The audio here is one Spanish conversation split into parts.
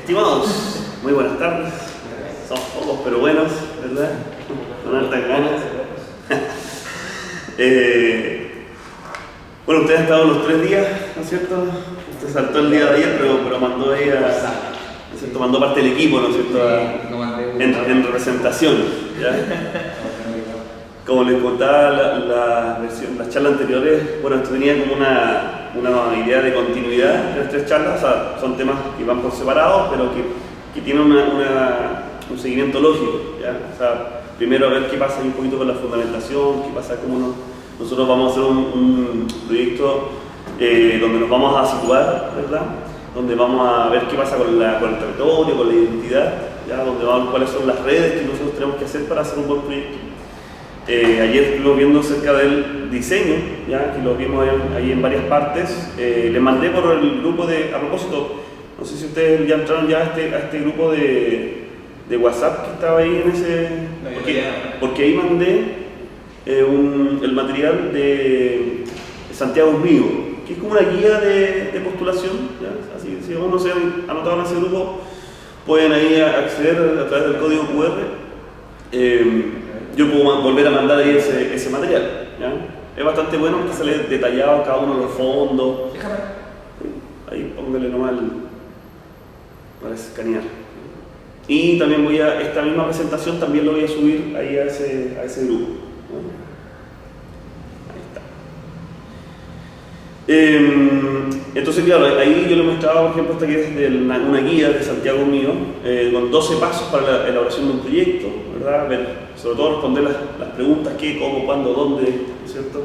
Estimados, muy buenas tardes. Somos pocos pero buenos, ¿verdad? Con hartas ganas. Bueno, usted ha estado los 3 días, ¿no es cierto? Usted saltó el día de ayer, pero mandó ahí ¿no es cierto? Mandó parte del equipo, ¿no es cierto? En representación, ¿ya? Como les contaba las charlas anteriores, bueno, esto tenía como una idea de continuidad de las 3 charlas, o sea, son temas que van por separado, pero que tienen un seguimiento lógico, ¿ya? O sea, primero a ver qué pasa un poquito con la fundamentación, qué pasa, cómo nosotros vamos a hacer un proyecto donde nos vamos a situar, ¿verdad? Donde vamos a ver qué pasa con el territorio, con la identidad, ¿ya? Donde vamos a ver cuáles son las redes que nosotros tenemos que hacer para hacer un buen proyecto. Ayer estuvimos viendo acerca del diseño, ¿ya? Que lo vimos ahí en varias partes. Les mandé por el grupo a propósito, no sé si ustedes ya entraron ya a este grupo de WhatsApp que estaba ahí en ese... Porque ahí mandé el material de Santiago es mío, que es como una guía de postulación, ¿ya? Así si aún no se han anotado en ese grupo, pueden ahí acceder a través del código QR. Yo puedo volver a mandar ahí ese material, ¿ya? Es bastante bueno porque sale detallado cada uno de los fondos. Déjame. Ahí póngale nomás para escanear. Y también esta misma presentación también lo voy a subir ahí a ese grupo, ¿no? Ahí está. Entonces, claro, ahí yo le mostraba, por ejemplo, esta que es una guía de Santiago mío, con 12 pasos para la elaboración de un proyecto, ¿verdad? Sobre todo responder las preguntas qué, cómo, cuándo, dónde, ¿no es cierto?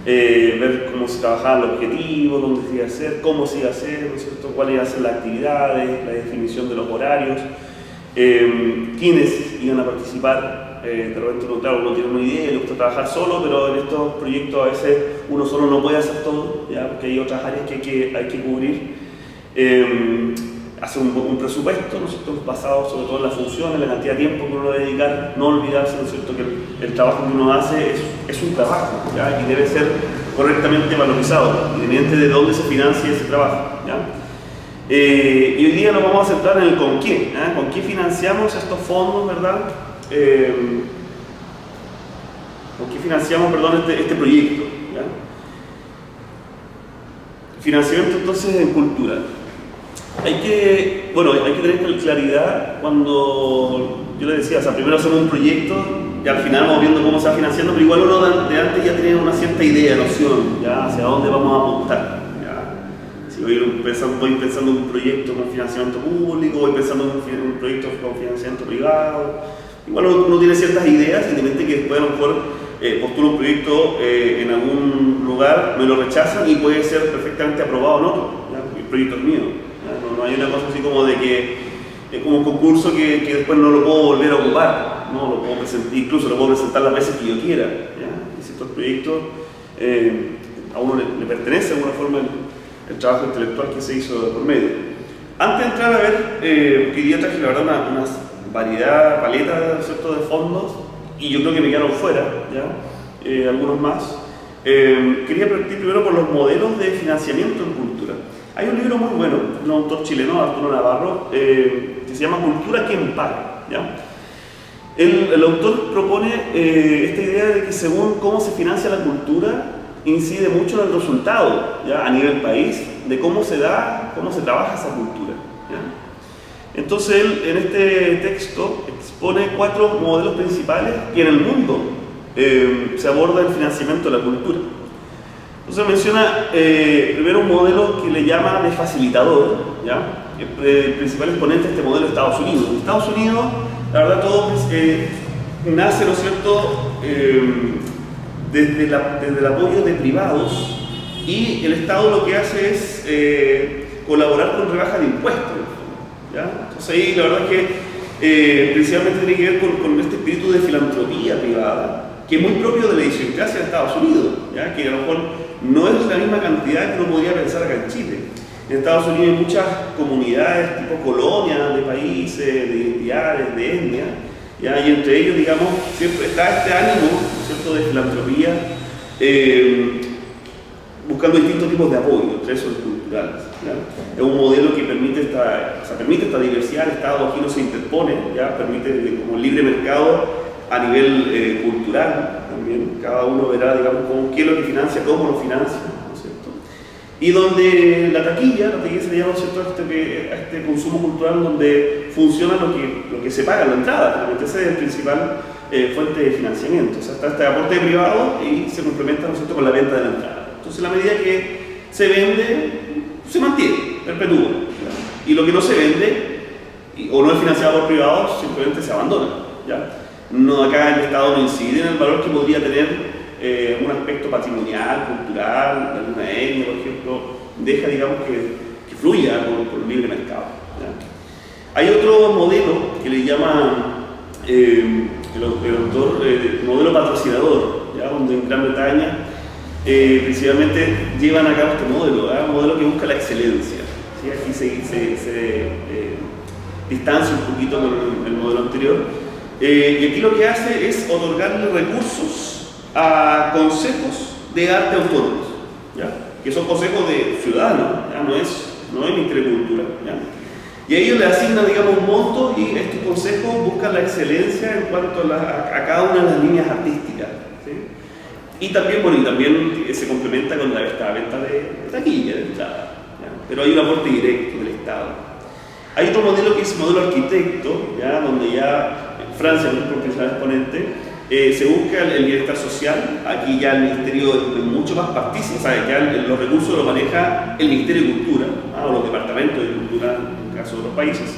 Ver cómo se trabajaban los objetivos, dónde se iba a hacer, cómo se iba a hacer, ¿no es cierto? Cuáles iban a ser las actividades, la definición de los horarios, quiénes iban a participar. De repente uno tiene una idea y le gusta trabajar solo, pero en estos proyectos a veces uno solo no puede hacer todo, ¿ya? Porque hay otras áreas que hay que cubrir. Hacer un presupuesto, ¿no es cierto?, basado sobre todo en las funciones, la cantidad de tiempo que uno debe dedicar, no olvidarse, ¿no es cierto?, que el trabajo que uno hace es un trabajo, ¿ya? Y debe ser correctamente valorizado, independiente de dónde se financie ese trabajo, ¿ya? Y hoy día nos vamos a centrar en el con qué, ¿eh? Con qué financiamos estos fondos, ¿verdad? ¿Con qué financiamos, perdón, este proyecto, ¿ya? Financiamiento entonces en cultura. Hay que tener claridad cuando yo le decía, o sea, primero hacemos un proyecto y al final vamos viendo cómo se va financiando, pero igual uno de antes ya tiene una cierta idea, noción, ya hacia dónde vamos a apuntar. Si voy pensando en un proyecto con financiamiento público, voy pensando en un proyecto con financiamiento privado, igual uno tiene ciertas ideas, independientemente que después a lo mejor postulo un proyecto en algún lugar, me lo rechazan y puede ser perfectamente aprobado en otro, ¿ya? El proyecto es mío. No hay una cosa así como de que es como un concurso que después no lo puedo volver a ocupar, ¿no? Lo puedo presentar, incluso lo puedo presentar las veces que yo quiera, ¿ya? Y si estos proyectos a uno le pertenece de alguna forma el trabajo intelectual que se hizo por medio. Antes de entrar a ver, porque hoy día traje la verdad una variedad, paleta, ¿cierto?, de fondos, y yo creo que me quedaron fuera, ¿ya? Algunos más. Quería partir primero por los modelos de financiamiento en cultura. Hay un libro muy bueno, de un autor chileno, Arturo Navarro, que se llama Cultura quien paga, ¿ya? El autor propone esta idea de que según cómo se financia la cultura, incide mucho en el resultado, ¿ya? A nivel país, de cómo se trabaja esa cultura, ¿ya? Entonces él en este texto expone 4 modelos principales que en el mundo se aborda el financiamiento de la cultura. Entonces menciona primero un modelo que le llama de facilitador, ¿ya? El principal exponente de este modelo es Estados Unidos. En Estados Unidos, la verdad, todo nace, ¿no es cierto?, desde el apoyo de privados, y el Estado lo que hace es colaborar con rebaja de impuestos, ¿ya? Entonces ahí la verdad es que principalmente tiene que ver con este espíritu de filantropía privada, que es muy propio de la idiosincrasia de Estados Unidos, ¿ya? Que a lo mejor no es la misma cantidad que uno podría pensar acá en Chile. En Estados Unidos hay muchas comunidades tipo colonias de países, de identidades, de etnia, ¿ya? Y entre ellos, digamos, siempre está este ánimo, ¿no es cierto?, de filantropía, buscando distintos tipos de apoyo, entre esos culturales. ¿Ya? Es un modelo que permite esta diversidad, el Estado aquí no se interpone, ¿ya? Permite como libre mercado a nivel cultural también, cada uno verá, digamos, qué es lo que financia, cómo lo financia, ¿no es cierto? Y donde la taquilla se le llama, ¿no es cierto?, a este consumo cultural donde funciona lo que se paga en la entrada, realmente esa es el principal fuente de financiamiento. O sea, está este aporte privado y se complementa, ¿no es cierto?, con la venta de la entrada. Entonces, la medida que se vende, se mantiene, perpetúa. ¿Ya? Y lo que no se vende, o no es financiado por privados, simplemente se abandona. ¿Ya? No, acá el Estado no incide en el valor que podría tener un aspecto patrimonial, cultural, de alguna etnia, por ejemplo, deja, digamos, que fluya por libre mercado. ¿Ya? Hay otro modelo que le llama el autor modelo patrocinador, ¿ya? Donde en Gran Bretaña principalmente llevan a cabo este modelo, un modelo que busca la excelencia. ¿Sí? Aquí se distancia un poquito con el modelo anterior, y aquí lo que hace es otorgarle recursos a consejos de arte autónomos, ¿ya? Que son consejos de ciudadanos, ¿ya? No es Ministerio de Cultura, ¿ya? Y a ellos le asignan, digamos, un monto y estos consejos buscan la excelencia en cuanto a cada una de las líneas artísticas. ¿Sí? Y también se complementa con esta venta de taquilla, de entrada, ¿ya? Pero hay un aporte directo del Estado. Hay otro modelo que es el modelo arquitecto, ¿ya? Donde ya en Francia, por ejemplo, principal exponente, se busca el bienestar social. Aquí ya el Ministerio es mucho más partícipe, ¿sabes? Ya los recursos los maneja el Ministerio de Cultura, o los departamentos de cultura en el caso de otros países.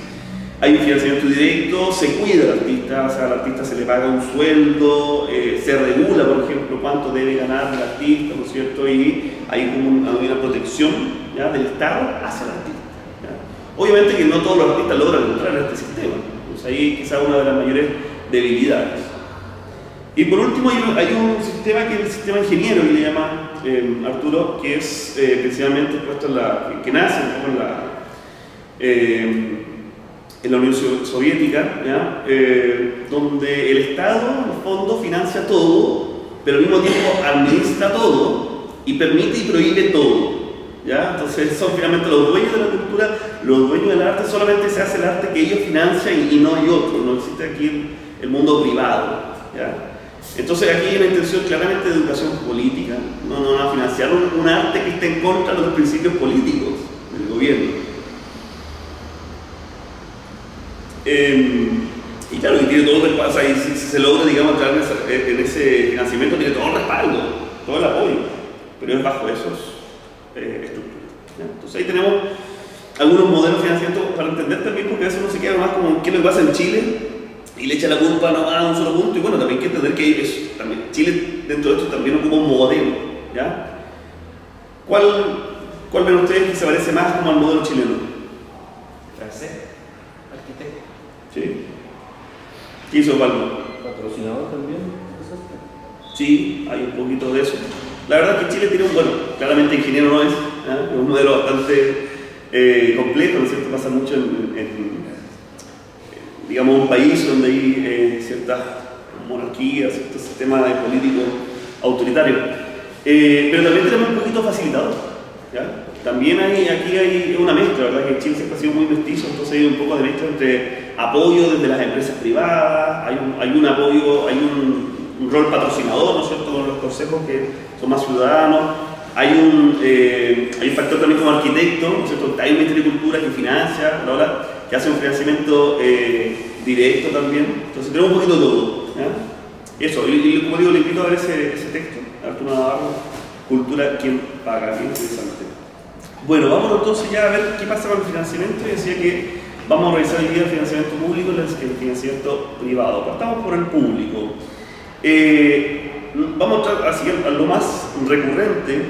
Hay un financiamiento directo, se cuida al artista, o sea, al artista se le paga un sueldo, se regula, por ejemplo, cuánto debe ganar el artista, ¿no es cierto? Y hay como una protección, ¿ya?, del Estado hacia el artista, ¿ya? Obviamente que no todos los artistas logran entrar en este sistema, pues ahí quizá una de las mayores debilidades. Y por último hay un sistema que es el sistema ingeniero, que le llama Arturo, que es principalmente puesto que nace en la Unión Soviética, ¿ya? Donde el Estado, en el fondo, financia todo, pero al mismo tiempo administra todo y permite y prohíbe todo, ¿ya? Entonces son finalmente los dueños de la cultura, los dueños del arte, solamente se hace el arte que ellos financian y no hay otro, no existe aquí el mundo privado, ¿ya? Entonces aquí hay una intención claramente de educación política, no a financiar un arte que esté en contra de los principios políticos del gobierno. Y claro, que tiene todo el respaldo, o sea, y si se logra, digamos, entrar en ese financiamiento, tiene todo el respaldo, todo el apoyo, pero es bajo esos estructuras, ¿ya? Entonces ahí tenemos algunos modelos de financiamiento para entender también, porque a veces uno se queda más como qué es lo que pasa en Chile y le echa la culpa a un solo punto. Y bueno, también hay que entender que también Chile dentro de esto también ocupa un modelo, ¿ya? ¿Cuál ven ustedes que se parece más como al modelo chileno? Francés, arquitecto. ¿Sí? ¿Qué hizo Palma? Patrocinador también. Sí, hay un poquito de eso. La verdad es que Chile tiene claramente ingeniero no es, ¿eh? Es un modelo bastante complejo, ¿no es cierto? Pasa mucho digamos, un país donde hay ciertas monarquías, ciertos sistemas políticos autoritarios. Pero también tenemos un poquito facilitador, ¿ya? También aquí hay una mezcla, ¿verdad? Que Chile siempre ha sido muy mestizo, entonces hay un poco de mezcla entre apoyo desde las empresas privadas, hay un apoyo, hay un rol patrocinador, ¿no es cierto?, con los consejos que son más ciudadanos. Hay un factor también como arquitecto, ¿no es cierto? Hay un Ministerio de Cultura que financia, ¿verdad?, que hace un financiamiento directo también. Entonces tenemos un poquito de todo, ¿ya? Eso, y como digo, le invito a ver ese texto, Arturo Navarro, Cultura, ¿quién paga? Bien interesante. Bueno, vamos entonces ya a ver qué pasa con el financiamiento. Y decía que vamos a revisar el día el financiamiento público y el financiamiento privado. Partamos por el público. Vamos a entrar así a lo más recurrente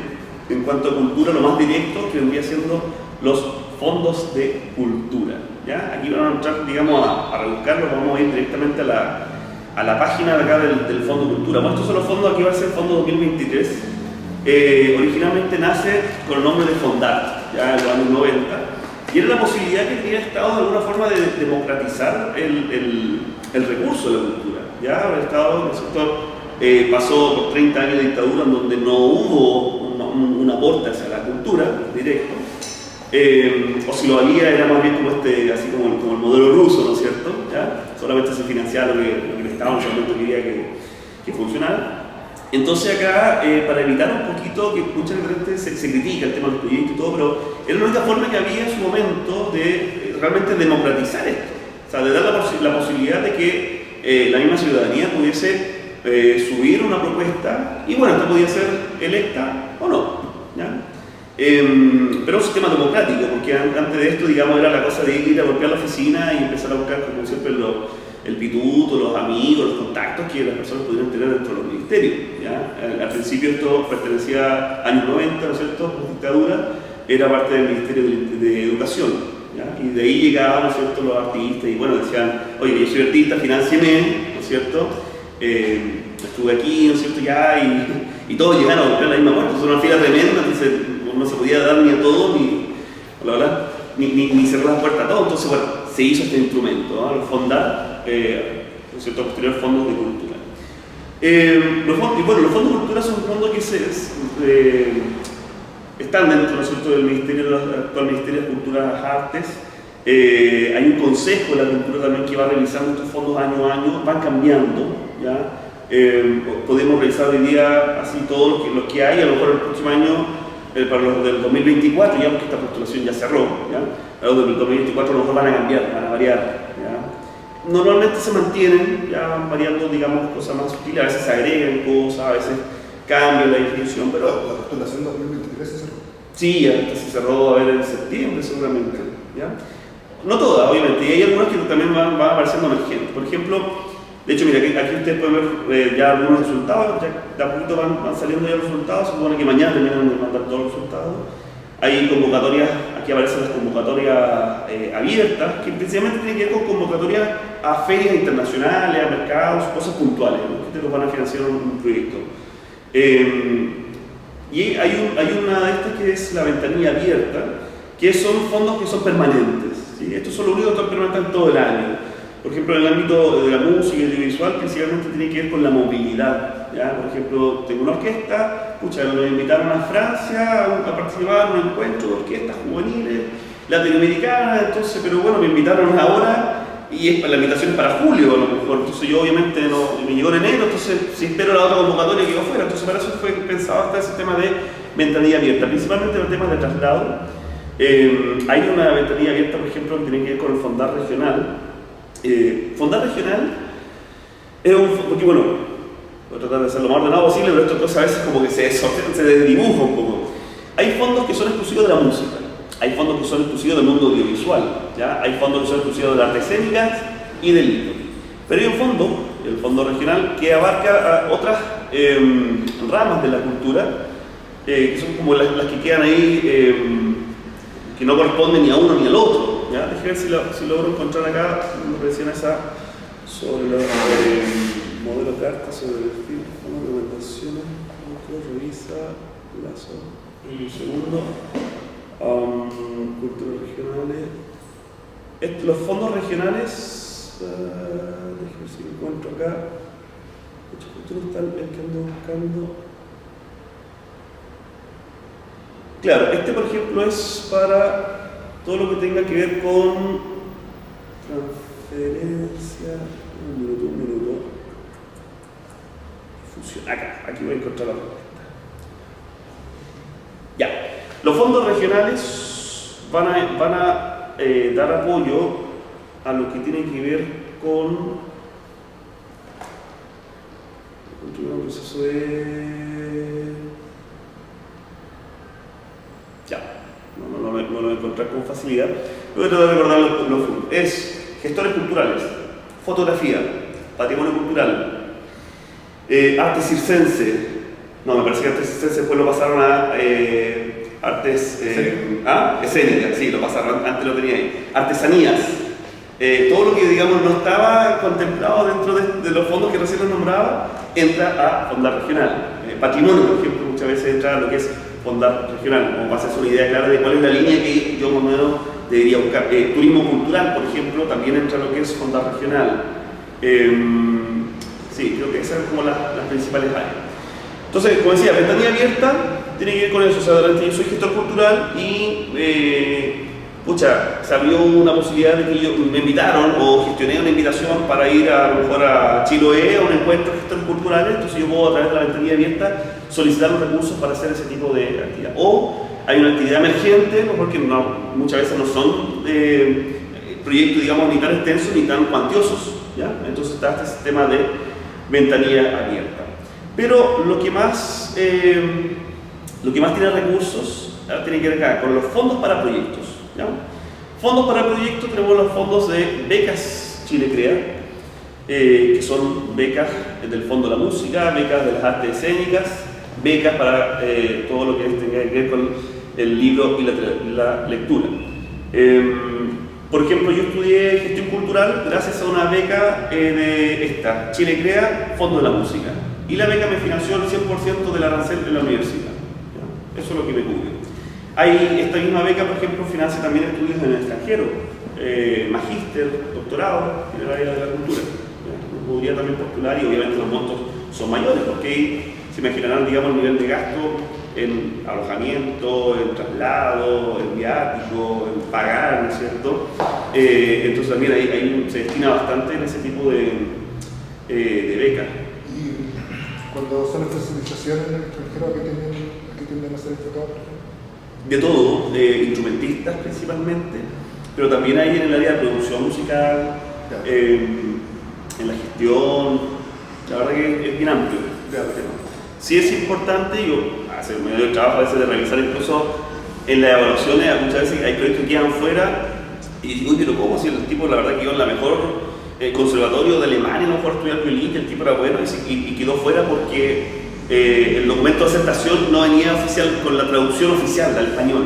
en cuanto a cultura, lo más directo, que vendría siendo los fondos de cultura, ¿ya? Aquí vamos a entrar, digamos, a rebuscarlo, vamos a ir directamente a la página de acá del Fondo de Cultura. Bueno, estos son los fondos, aquí va a ser el Fondo 2023. Originalmente nace con el nombre de Fondar, ya en los años 90, y era la posibilidad que tenía el Estado de alguna forma de democratizar el recurso de la cultura, ¿ya? El Estado, en el sector, pasó por 30 años de dictadura en donde no hubo un un aporte hacia la cultura directo, o si lo había era más bien como así como el modelo ruso, ¿no es cierto? ¿Ya? Solamente se financiaba lo que el Estado en ese momento quería que funcionara. Entonces acá, para evitar un poquito que mucha gente se critica el tema del proyecto y todo, pero era la única forma que había en su momento de realmente democratizar esto, o sea, de dar la posibilidad de que la misma ciudadanía pudiese subir una propuesta y bueno, esta podía ser electa o no, ¿ya? Pero un sistema democrático, porque antes de esto, digamos, era la cosa de ir a golpear la oficina y empezar a buscar, como siempre, el pituto, los amigos, los contactos que las personas pudieran tener dentro de los ministerios, ¿ya? Al principio esto pertenecía a años 90, ¿no es cierto?, por dictadura, era parte del Ministerio de Educación, ¿ya? Y de ahí llegaban, ¿no es cierto?, los artistas y bueno, decían, oye, yo soy artista, financieme, ¿no es cierto?, estuve aquí, ¿no es cierto?, ya, y todos llegaron a golpear la misma puerta, es una fila tremenda, entonces no se podía dar ni a todos, ni cerrar la puerta a todos, entonces bueno, se hizo este instrumento, ¿no? El Fondar, ¿no es cierto?, posterior fondos de cultura. Los fondos de cultura son fondos que están dentro, ¿no es cierto?, del actual Ministerio de Cultura Artes. Hay un consejo de la cultura también que va revisando estos fondos año a año, van cambiando, ¿ya? Podemos revisar hoy día así todos los que hay, a lo mejor el próximo año, para los del 2024, ya porque esta postulación ya cerró, ¿ya? Los del 2024 a lo mejor van a cambiar, van a variar, ¿ya? Normalmente se mantienen, ya van variando, digamos, cosas más sutiles, a veces se agregan cosas, a veces cambian la definición, pero... ¿La postulación 2023 se cerró? Sí, ya se cerró a ver en septiembre seguramente, ¿ya? No todas, obviamente, y hay algunas que también van apareciendo emergentes. Por ejemplo, de hecho, mira, aquí ustedes pueden ver ya algunos resultados, ya de a poquito van saliendo ya los resultados, se supone que mañana terminan de mandar todos los resultados. Hay convocatorias, aquí aparecen las convocatorias abiertas, que principalmente tienen que ver con convocatorias a ferias internacionales, a mercados, cosas puntuales, ¿no?, que te los van a financiar un proyecto. Y hay una de estas que es la ventanilla abierta, que son fondos que son permanentes, ¿sí? Estos son los únicos que están permanentes todo el año. Por ejemplo, en el ámbito de la música y audiovisual, principalmente tiene que ver con la movilidad, ¿ya? Por ejemplo, tengo una orquesta, nos invitaron a Francia a participar en un encuentro de orquestas juveniles latinoamericanas, entonces, pero bueno, me invitaron ahora y la invitación es para julio a lo mejor, entonces yo obviamente no, me llegó en enero, entonces si espero la otra convocatoria que iba afuera, entonces para eso fue pensado hasta ese tema de ventanilla abierta, principalmente los temas de traslado. Hay una ventanilla abierta, por ejemplo, que tiene que ver con el Fondar regional. Fondar regional es porque bueno, voy a tratar de hacer lo más ordenado posible, pero esto cosa a veces como que se desdibuja un poco. Hay fondos que son exclusivos de la música, hay fondos que son exclusivos del mundo audiovisual, ¿ya? Hay fondos que son exclusivos de las artes escénicas y del libro. Pero hay un fondo, el fondo regional, que abarca a otras ramas de la cultura, que son como las que quedan ahí, que no corresponden ni a uno ni al otro. ¿Ya? Déjame ver si logro encontrar acá una recién esa sobre los modelo carta, sobre el perfil, recomendaciones, revisa, plazo, un segundo, culturas regionales. Los fondos regionales, déjame ver si lo encuentro acá. Cultura está el que ando buscando. Claro, por ejemplo es para todo lo que tenga que ver con transferencia, un minuto, fusión, aquí voy a encontrar la respuesta. Ya, los fondos regionales van a dar apoyo a lo que tiene que ver con un proceso de... Ya. No lo voy a encontrar con facilidad. Voy a tratar de recordar los fondos. Es gestores culturales, fotografía, patrimonio cultural, arte circense. No, me parece que arte circense después lo pasaron a artes escénicas, sí, lo pasaron, antes lo tenía ahí. Artesanías. Todo lo que, digamos, no estaba contemplado dentro de los fondos que recién los nombraba, entra a Fondar regional. Patrimonio, por ejemplo, muchas veces entra a lo que es Fondar regional, como para hacerse una idea clara de cuál es la línea que yo más o menos debería buscar. Turismo cultural, por ejemplo, también entra lo que es Fondar regional. Sí, creo que esas son como las principales áreas. Entonces, como decía, ventanilla abierta, tiene que ver con eso. O sea, durante yo soy gestor cultural y se abrió una posibilidad de que me invitaron o gestioné una invitación para ir a lo mejor a Chiloé a un encuentro de gestores culturales. Entonces yo puedo a través de la ventanilla abierta solicitar los recursos para hacer ese tipo de actividad. O hay una actividad emergente, porque muchas veces no son proyectos, digamos, ni tan extensos ni tan cuantiosos, ¿ya? Entonces está este sistema de ventanilla abierta. Pero lo que más tiene recursos tiene que ver acá con los fondos para proyectos, ¿ya? Fondos para proyectos, tenemos los fondos de becas Chile Crea, que son becas del Fondo de la Música, becas de las artes escénicas, becas para todo lo que tenga que ver con el libro y la lectura. Por ejemplo, yo estudié gestión cultural gracias a una beca de Chile Crea, Fondo de la Música. Y la beca me financió el 100% del arancel de la universidad. ¿Ya? Eso es lo que me cubre. Esta misma beca, por ejemplo, financia también estudios en el extranjero, magíster, doctorado en el área de la cultura. ¿Ya? Podría también postular y obviamente los montos son mayores, porque ahí se imaginarán, digamos, el nivel de gasto en alojamiento, en traslado, en viático, en pagar, ¿no es cierto? Entonces también ahí se destina bastante en ese tipo de becas. Y cuando son especializaciones en el extranjero, ¿a qué tienden a ser enfocados? De todo, de instrumentistas principalmente, pero también hay en el área de producción musical, en la gestión, la verdad que es bien amplio el tema. Sí es importante, yo hace medio del trabajo a veces de revisar incluso en las evaluaciones, muchas veces hay proyectos que quedan fuera y digo, uy, pero ¿cómo? Si el tipo la verdad que iba en la mejor conservatorio de Alemania, no fue a estudiar violín, que el tipo era bueno y quedó fuera porque el documento de aceptación no venía oficial con la traducción oficial al español.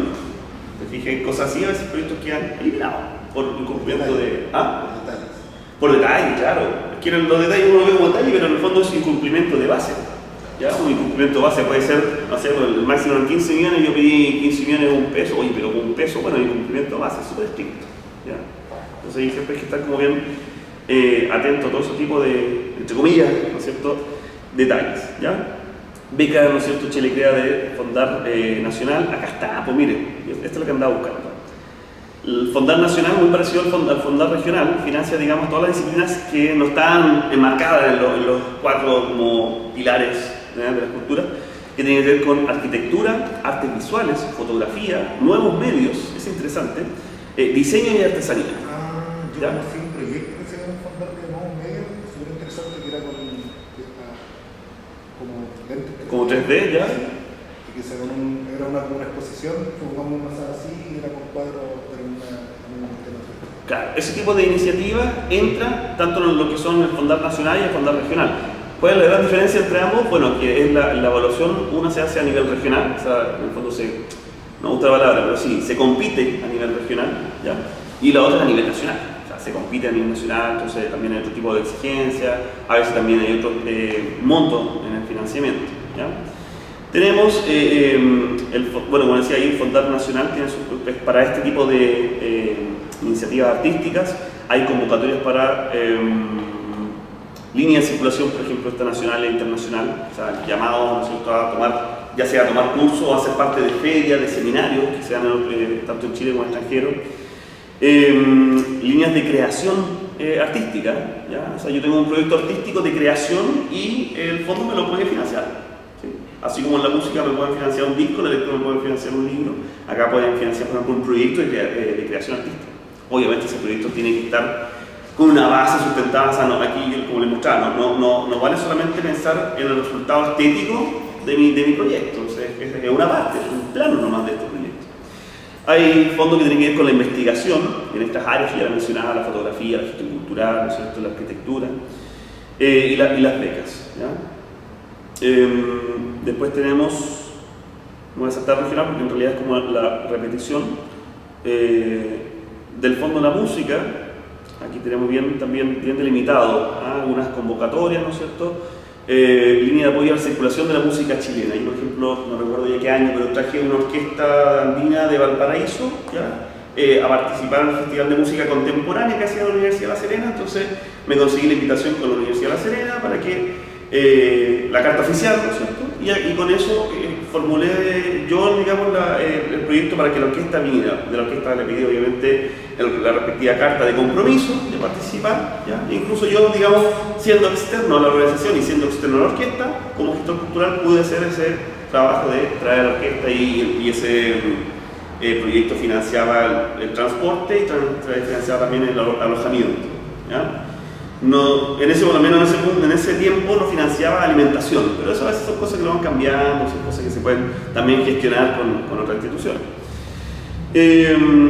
Te fijé, cosas así, a veces proyectos quedan eliminados por incumplimiento de... ¿Ah? Por detalle, claro. Es que los detalles uno lo ve como detalle, pero en el fondo es incumplimiento de base. ¿Ya? Un incumplimiento base puede ser, no sé, el máximo en 15 millones, yo pedí 15 millones de $1. Oye, pero con $1, bueno, el incumplimiento base es súper estricto. ¿Ya? Entonces ahí siempre hay que estar como bien atento a todo ese tipo de, entre comillas, ¿no es cierto?, detalles. ¿Ya? Beca, ¿no es cierto?, Chile Crea de Fondar Nacional. Acá está, pues mire, esto es lo que andaba buscando. El Fondar Nacional, muy parecido al Fondar Regional, financia, digamos, todas las disciplinas que no están enmarcadas en los 4 como pilares de la cultura, que tienen que ver con arquitectura, artes visuales, fotografía, nuevos medios, es interesante, diseño y artesanía. Yo conocí un proyecto que se llama Fondar de nuevos medios, súper interesante, que era como lentes. Como 3D, ¿ya? Y que era una exposición, jugamos una sala así y era con cuadros, pero en una Claro, ese tipo de iniciativa entra tanto en lo que son el Fondar Nacional y el Fondar Regional. ¿Cuál es la gran diferencia entre ambos? Bueno, que es la evaluación, una se hace a nivel regional, o sea, en el fondo no me gusta la palabra, pero sí, se compite a nivel regional, ¿ya? Y la otra es a nivel nacional, o sea, se compite a nivel nacional, entonces también hay otro tipo de exigencias, a veces también hay otro monto en el financiamiento, ¿ya? Tenemos, bueno, como decía ahí, el Fondar Nacional tiene para este tipo de iniciativas artísticas, hay convocatorias para líneas de circulación, por ejemplo, esta nacional e internacional, o sea, llamados, ¿no?, a tomar, ya sea a tomar cursos o a ser parte de ferias, de seminarios, que se dan tanto en Chile como en el extranjero. Líneas de creación artística, ¿ya? O sea, yo tengo un proyecto artístico de creación y el fondo me lo puede financiar, ¿sí? Así como en la música me pueden financiar un disco, en la lectura me pueden financiar un libro, acá pueden financiar, por ejemplo, un proyecto de creación artística. Obviamente ese proyecto tiene que estar con una base sustentada, o sea, no, aquí, como les mostraba, no vale solamente pensar en el resultado estético de mi proyecto, entonces, es una parte, es un plano nomás de este proyecto. Hay fondos que tienen que ver con la investigación en estas áreas que ya mencionaba, la fotografía, la gestión cultural, ¿no es cierto?, la arquitectura y las becas, ¿ya? Después tenemos, voy a saltar regional porque en realidad es como la repetición del Fondo de la Música. Aquí tenemos también bien delimitado algunas convocatorias, ¿no es cierto? Línea de apoyo a la circulación de la música chilena. Yo, por ejemplo, no recuerdo ya qué año, pero traje una orquesta andina de Valparaíso, ¿ya? A participar en el Festival de Música Contemporánea que hacía la Universidad de La Serena. Entonces me conseguí la invitación con la Universidad de La Serena para que la carta oficial, ¿no es cierto? Y con eso formulé yo, digamos, el proyecto para que la orquesta viniera. De la orquesta le pedí, obviamente, la respectiva carta de compromiso de participar, ¿ya? E incluso yo, digamos, siendo externo a la organización y siendo externo a la orquesta, como gestor cultural pude hacer ese trabajo de traer a la orquesta y ese proyecto financiaba el transporte y financiaba también el alojamiento, ¿ya? No, por lo menos en ese tiempo no financiaba alimentación, pero eso a veces son cosas que lo van cambiando, son cosas que se pueden también gestionar con otras instituciones.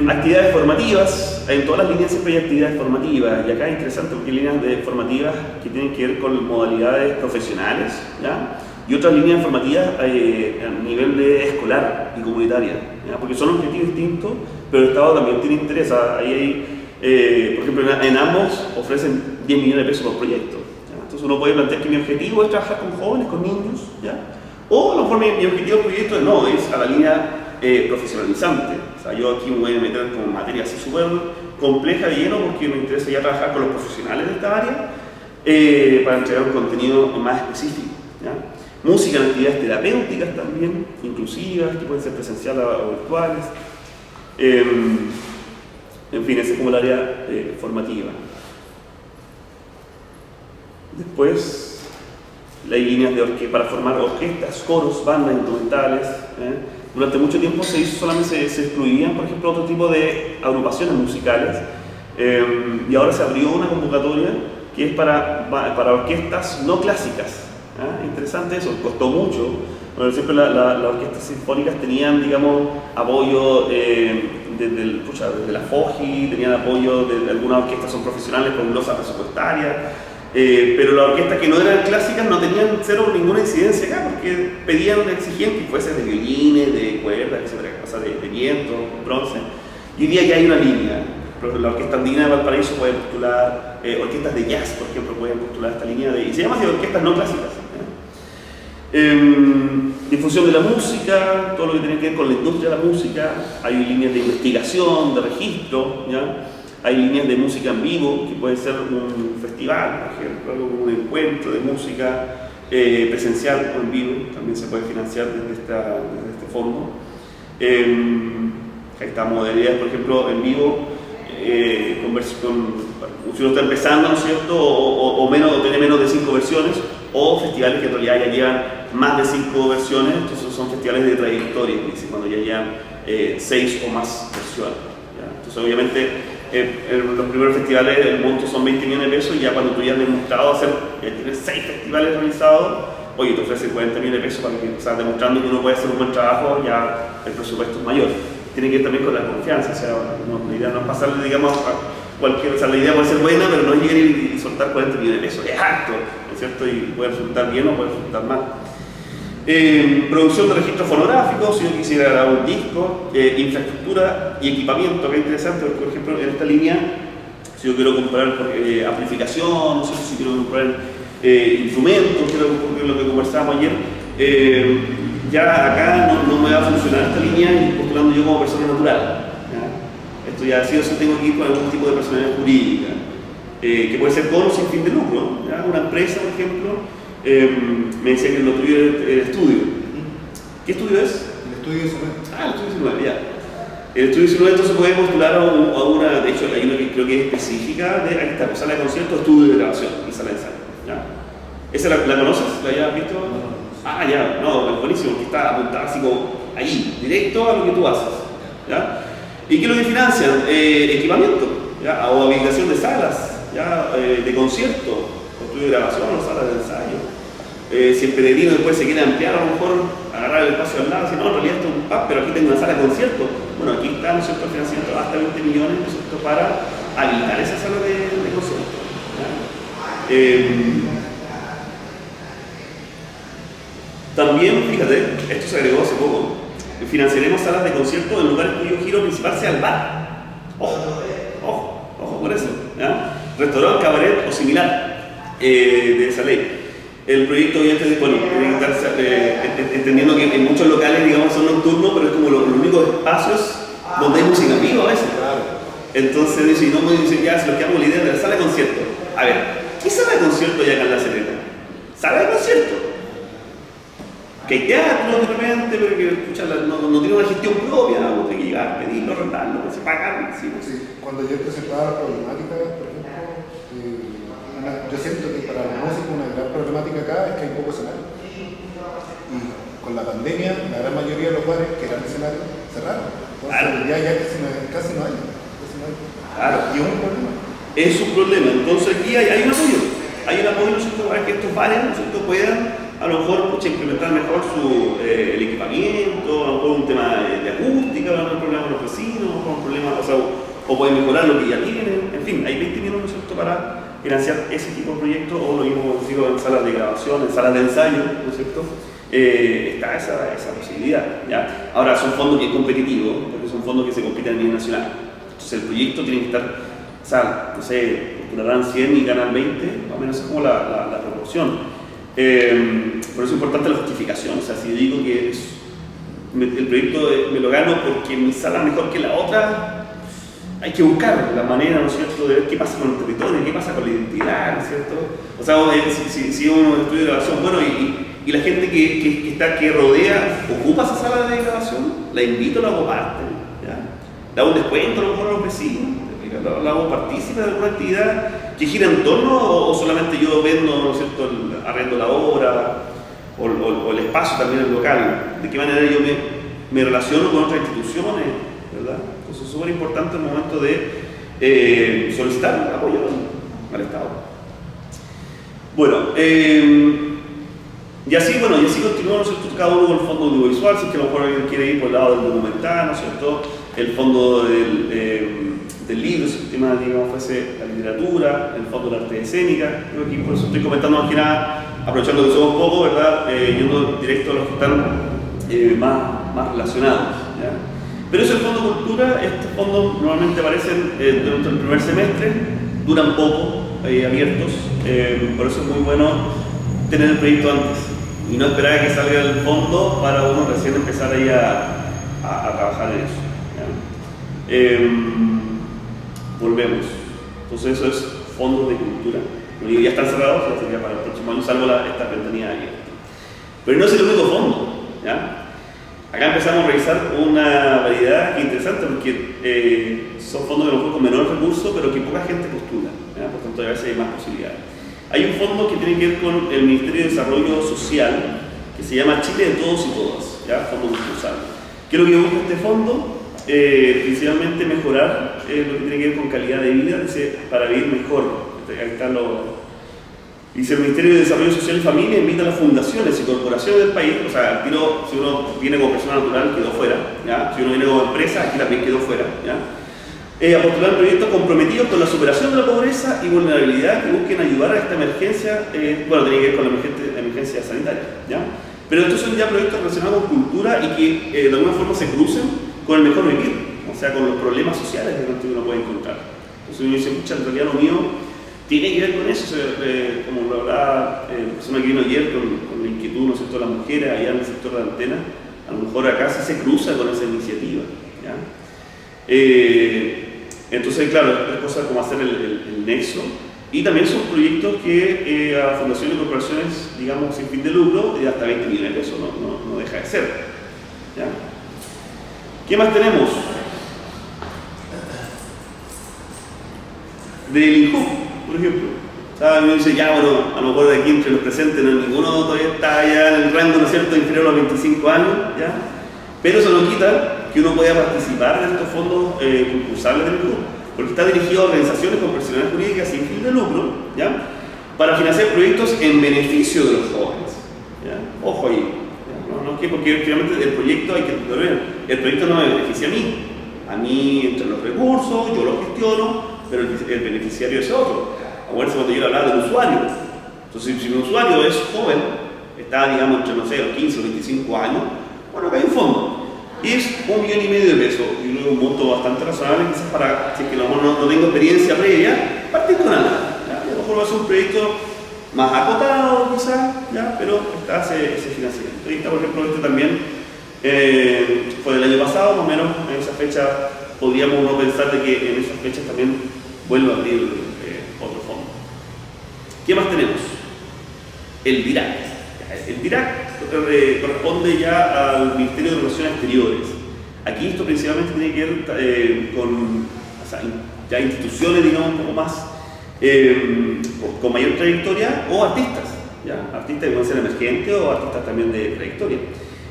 Actividades formativas, en todas las líneas siempre hay actividades formativas, y acá es interesante porque hay líneas formativas que tienen que ver con modalidades profesionales, ¿ya? Y otras líneas formativas a nivel de escolar y comunitaria, ¿ya? Porque son objetivos distintos, pero el Estado también tiene interés. Ahí hay, por ejemplo, en ambos ofrecen 10 millones de pesos por proyecto, ¿ya? Entonces uno puede plantear que mi objetivo es trabajar con jóvenes, con niños, ¿ya? O a lo mejor mi objetivo del proyecto no, es a la línea profesionalizante. O sea, yo aquí me voy a meter con materia así súper compleja de lleno porque me interesa ya trabajar con los profesionales de esta área para entregar un contenido más específico, ¿ya? Música en actividades terapéuticas también, inclusivas, que pueden ser presenciales o virtuales. En fin, esa es como el área formativa. Después, hay líneas para formar orquestas, coros, bandas instrumentales. Durante mucho tiempo solamente se excluían, por ejemplo, otro tipo de agrupaciones musicales. Y ahora se abrió una convocatoria que es para orquestas no clásicas. Interesante eso, costó mucho. Bueno, siempre las orquestas sinfónicas tenían, digamos, apoyo desde la FOGI, tenían apoyo de algunas orquestas son profesionales con glosas presupuestarias, pero las orquestas que no eran clásicas no tenían ninguna incidencia acá, porque exigían que fuese de violines, de cuerdas, etcétera, cosas de viento, bronce. Y hoy día ya hay una línea. La Orquesta Andina de Valparaíso puede postular, orquestas de jazz, por ejemplo, pueden postular esta línea y se llama así, orquestas no clásicas. Difusión de la música, todo lo que tiene que ver con la industria de la música. Hay líneas de investigación, de registro, ¿ya? Hay líneas de música en vivo, que puede ser un festival, por ejemplo, un encuentro de música presencial o en vivo, también se puede financiar desde este fondo. Ahí está modalidades, por ejemplo, en vivo, si uno está empezando, ¿no es cierto?, o tiene menos de 5 versiones, o festivales que en realidad ya llevan más de 5 versiones, entonces son festivales de trayectoria, cuando ya llevan 6 o más versiones, ¿ya? Entonces obviamente en los primeros festivales el monto son 20 millones de pesos y ya cuando tú ya has demostrado tienes 6 festivales realizados, oye, te ofrecen 40 millones de pesos para que estás demostrando que uno puede hacer un buen trabajo, ya el presupuesto es mayor. Tiene que ir también con la confianza, o sea, la idea no es pasarle, digamos, a cualquier, o sea, la idea puede ser buena, pero no es llegar y soltar 40 millones de pesos, es alto, ¿no es cierto? Y puede resultar bien o puede resultar mal. Producción de registros fonográficos, si yo quisiera grabar un disco, infraestructura y equipamiento, que es interesante, porque, por ejemplo, en esta línea, si yo quiero comprar amplificación, no sé si quiero comprar instrumentos, que es lo que conversábamos ayer, ya acá no me va a funcionar esta línea y postulando yo como persona natural, ¿ya? Esto ya sí o sí tengo que ir con algún tipo de personalidad jurídica, que puede ser con o sin fin de lucro, ¿ya? Una empresa, por ejemplo, me decía que lo tuyo es el estudio. ¿Qué estudio es? El estudio 19. El estudio 19, ya. El estudio 19 entonces puede postular a una, de hecho hay una que creo que es específica, ahí está, sala de concierto, estudio de grabación y sala de ensayo, ¿ya? ¿Esa la conoces? ¿La hayas visto? Ya, no, es buenísimo, que está apuntada así como ahí, directo a lo que tú haces, ¿ya? ¿Y qué es lo que financian? Equipamiento, ¿ya? O habilitación de salas, ¿ya? De concierto, estudio de grabación o salas de ensayo. Si el peregrino después se quiere ampliar, a lo mejor agarrar el espacio al lado, decir, no, en realidad esto es un pub, pero aquí tengo una sala de concierto. Bueno, aquí está, ¿no es cierto?, el financiamiento hasta 20 millones, ¿no es cierto?, para habilitar esa sala de concierto, ¿ya? También, fíjate, esto se agregó hace poco, financiaremos salas de concierto en lugares cuyo giro principal sea el bar. Ojo con eso, ¿ya? Restaurante, cabaret o similar de esa ley. El proyecto obviamente, bueno, tiene que estar entendiendo que en muchos locales, digamos, son nocturnos, pero es como los únicos espacios donde hay música en vivo a veces. Entonces, dice, no me dicen, ya, si lo que hago la idea de la sala de concierto. A ver, ¿qué sala de concierto hay acá en La Serena? ¿Sala de concierto? que hay teatro de repente, pero que escucha, no tiene una gestión propia, uno tiene que llegar, pedirlo, rentarlo, que se pagan. Sí, Sí, cuando yo presentaba la problemática, por ejemplo, yo siento que para los músicos una gran problemática acá es que hay poco escenario. Y con la pandemia, la gran mayoría de los bares que eran escenarios cerraron. Entonces ya casi no hay. Claro. Y es un problema. Es un problema. Entonces aquí hay un apoyo. Hay un apoyo, ¿no es cierto?, para que estos bares, ¿no es cierto?, puedan a lo mejor implementar mejor el equipamiento, a lo mejor un tema de acústica, a lo mejor un problema con los vecinos, un problema, o pueden mejorar lo que ya tienen. En fin, hay 20 millones, ¿no es cierto?, para financiar ese tipo de proyectos, o lo mismo digo, en salas de grabación, en salas de ensayo, ¿no es cierto? Está esa posibilidad, ¿ya? Ahora, son fondos que es competitivo, porque son fondos que se compiten a nivel nacional. Entonces el proyecto tiene que estar, o sea, no sé, postularán 100 y ganan 20, más o menos es como la proporción. Por eso es importante la justificación, o sea, si yo digo que el proyecto me lo gano porque mi sala es mejor que la otra, hay que buscar la manera, ¿no es cierto?, de ver qué pasa con el territorio, qué pasa con la identidad, ¿no es cierto? O sea, si uno estudia de grabación, bueno, y la gente que rodea, ocupa esa sala de grabación, la invito, la hago parte, ¿ya? Le hago un descuento a lo mejor a los vecinos, la hago partícipe de alguna actividad que gira en torno, o solamente yo vendo, ¿no es cierto?, arrendo la obra, o el espacio también, el local, de qué manera yo me relaciono con otras instituciones, ¿verdad? Entonces es súper importante el momento de solicitar apoyo al Estado. Bueno, y así continuamos, ¿no es cierto?, cada uno con el fondo audiovisual, si es que a lo mejor alguien quiere ir por el lado del documental, ¿no es cierto?, el fondo del libro, si el tema, digamos, fuese la literatura, el fondo de la arte escénica. Yo aquí por eso estoy comentando más que nada, aprovechando que somos pocos, ¿verdad?, yendo directo a los que están más relacionados, ¿ya? Pero eso, el fondo cultura, estos fondos normalmente aparecen durante el primer semestre, duran poco, abiertos, por eso es muy bueno tener el proyecto antes y no esperar a que salga el fondo para uno recién empezar ahí a trabajar en eso, ¿ya? Volvemos. Entonces eso es fondos de cultura. Ya están cerrados, ya sería para el próximo año, salvo esta ventanilla abierta. Pero no es el único fondo, ¿ya? Acá empezamos a revisar una variedad interesante porque son fondos de lo mejor con menor recursos, pero que poca gente postula, ¿ya? Por tanto a veces hay más posibilidades. Hay un fondo que tiene que ver con el Ministerio de Desarrollo Social, que se llama Chile de Todos y Todas, ¿ya? Fondo concursal. ¿Qué es lo que busca este fondo? Principalmente mejorar lo que tiene que ver con calidad de vida, dice, para vivir mejor. Ahí está dice, el Ministerio de Desarrollo Social y Familia invita a las fundaciones y corporaciones del país, o sea, al tiro, si uno viene como persona natural, quedó fuera, ¿ya? Si uno viene como empresa, aquí también quedó fuera, ¿ya? A postular proyectos comprometidos con la superación de la pobreza y vulnerabilidad que busquen ayudar a esta emergencia, bueno, tiene que ver con la emergencia sanitaria, ¿ya? Pero estos son ya proyectos relacionados con cultura y que de alguna forma se crucen con el mejor vivir, o sea, con los problemas sociales que uno puede encontrar. Entonces uno dice, pucha, en realidad lo mío tiene que ver con eso, como lo hablaba la persona que vino ayer con la inquietud, ¿no es cierto?, de las mujeres allá en el sector de la antena, a lo mejor acá sí se cruza con esa iniciativa, ¿ya? Entonces, claro, es cosa como hacer el nexo, y también son proyectos que a fundaciones y corporaciones, digamos, sin fin de lucro, de hasta 20 millones de pesos no deja de ser, ¿ya? ¿Qué más tenemos? Del INJUC, por ejemplo. O sea, uno dice, ya, bueno, a lo mejor de aquí entre los presentes ninguno todavía está ya en el rango, ¿no es cierto?, inferior a los 25 años, ¿ya? Pero eso no quita que uno pueda participar en estos fondos concursables del INJUC, porque está dirigido a organizaciones con personalidades jurídicas sin fin de lucro, ¿ya?, para financiar proyectos en beneficio de los jóvenes, ¿ya? Ojo ahí. No, porque finalmente el proyecto hay que ver, el proyecto no me beneficia a mí entre los recursos, yo lo gestiono, pero el beneficiario es otro. Acuérdense cuando yo hablaba del usuario. Entonces, si un usuario es joven, está, digamos, entre, no sé, los 15 o 25 años, bueno, acá hay un fondo. Y es 1,5 millones de pesos, y luego un monto bastante razonable, quizás para, si es que a lo mejor no tengo experiencia previa, partir con algo. A lo mejor va a ser un proyecto más acotado quizás, ¿ya? Pero está ese financiamiento. Y está, por ejemplo, este también fue del año pasado, más o menos, en esa fecha podríamos uno pensar de que en esas fechas también vuelve a abrir otro fondo. ¿Qué más tenemos? El DIRAC. El DIRAC, corresponde ya al Ministerio de Relaciones Exteriores. Aquí esto principalmente tiene que ver con ya instituciones, digamos, un poco más con mayor trayectoria o artistas, ¿ya? Artistas que pueden ser emergentes o artistas también de trayectoria.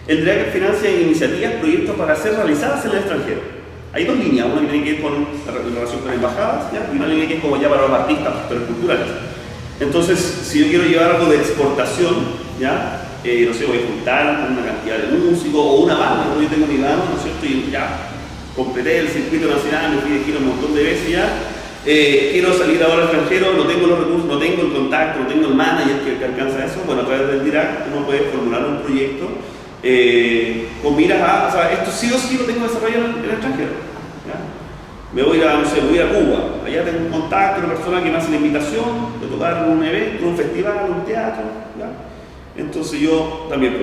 El DREAC financia iniciativas, proyectos para ser realizadas en el extranjero. Hay dos líneas, una que tiene que ver con la relación con embajadas, ¿ya? Y una línea que es como ya para los artistas, gestores culturales. Entonces, si yo quiero llevar algo de exportación, ¿ya? No sé, voy a juntar una cantidad de músicos o una banda, yo tengo mi banda, ¿no es cierto? Y ya completé el circuito nacional, me fui de gira un montón de veces ya. Quiero salir ahora al extranjero, no tengo los recursos, no tengo el contacto, no tengo el manager que alcanza eso. Bueno, a través del DREAC uno puede formular un proyecto con miras a, o sea, esto sí o sí lo tengo desarrollado en el extranjero, ¿ya? Me voy a, no sé, voy a Cuba, allá tengo un contacto, una persona que me hace la invitación de tocar en un evento, un festival, un teatro, ¿ya? Entonces yo también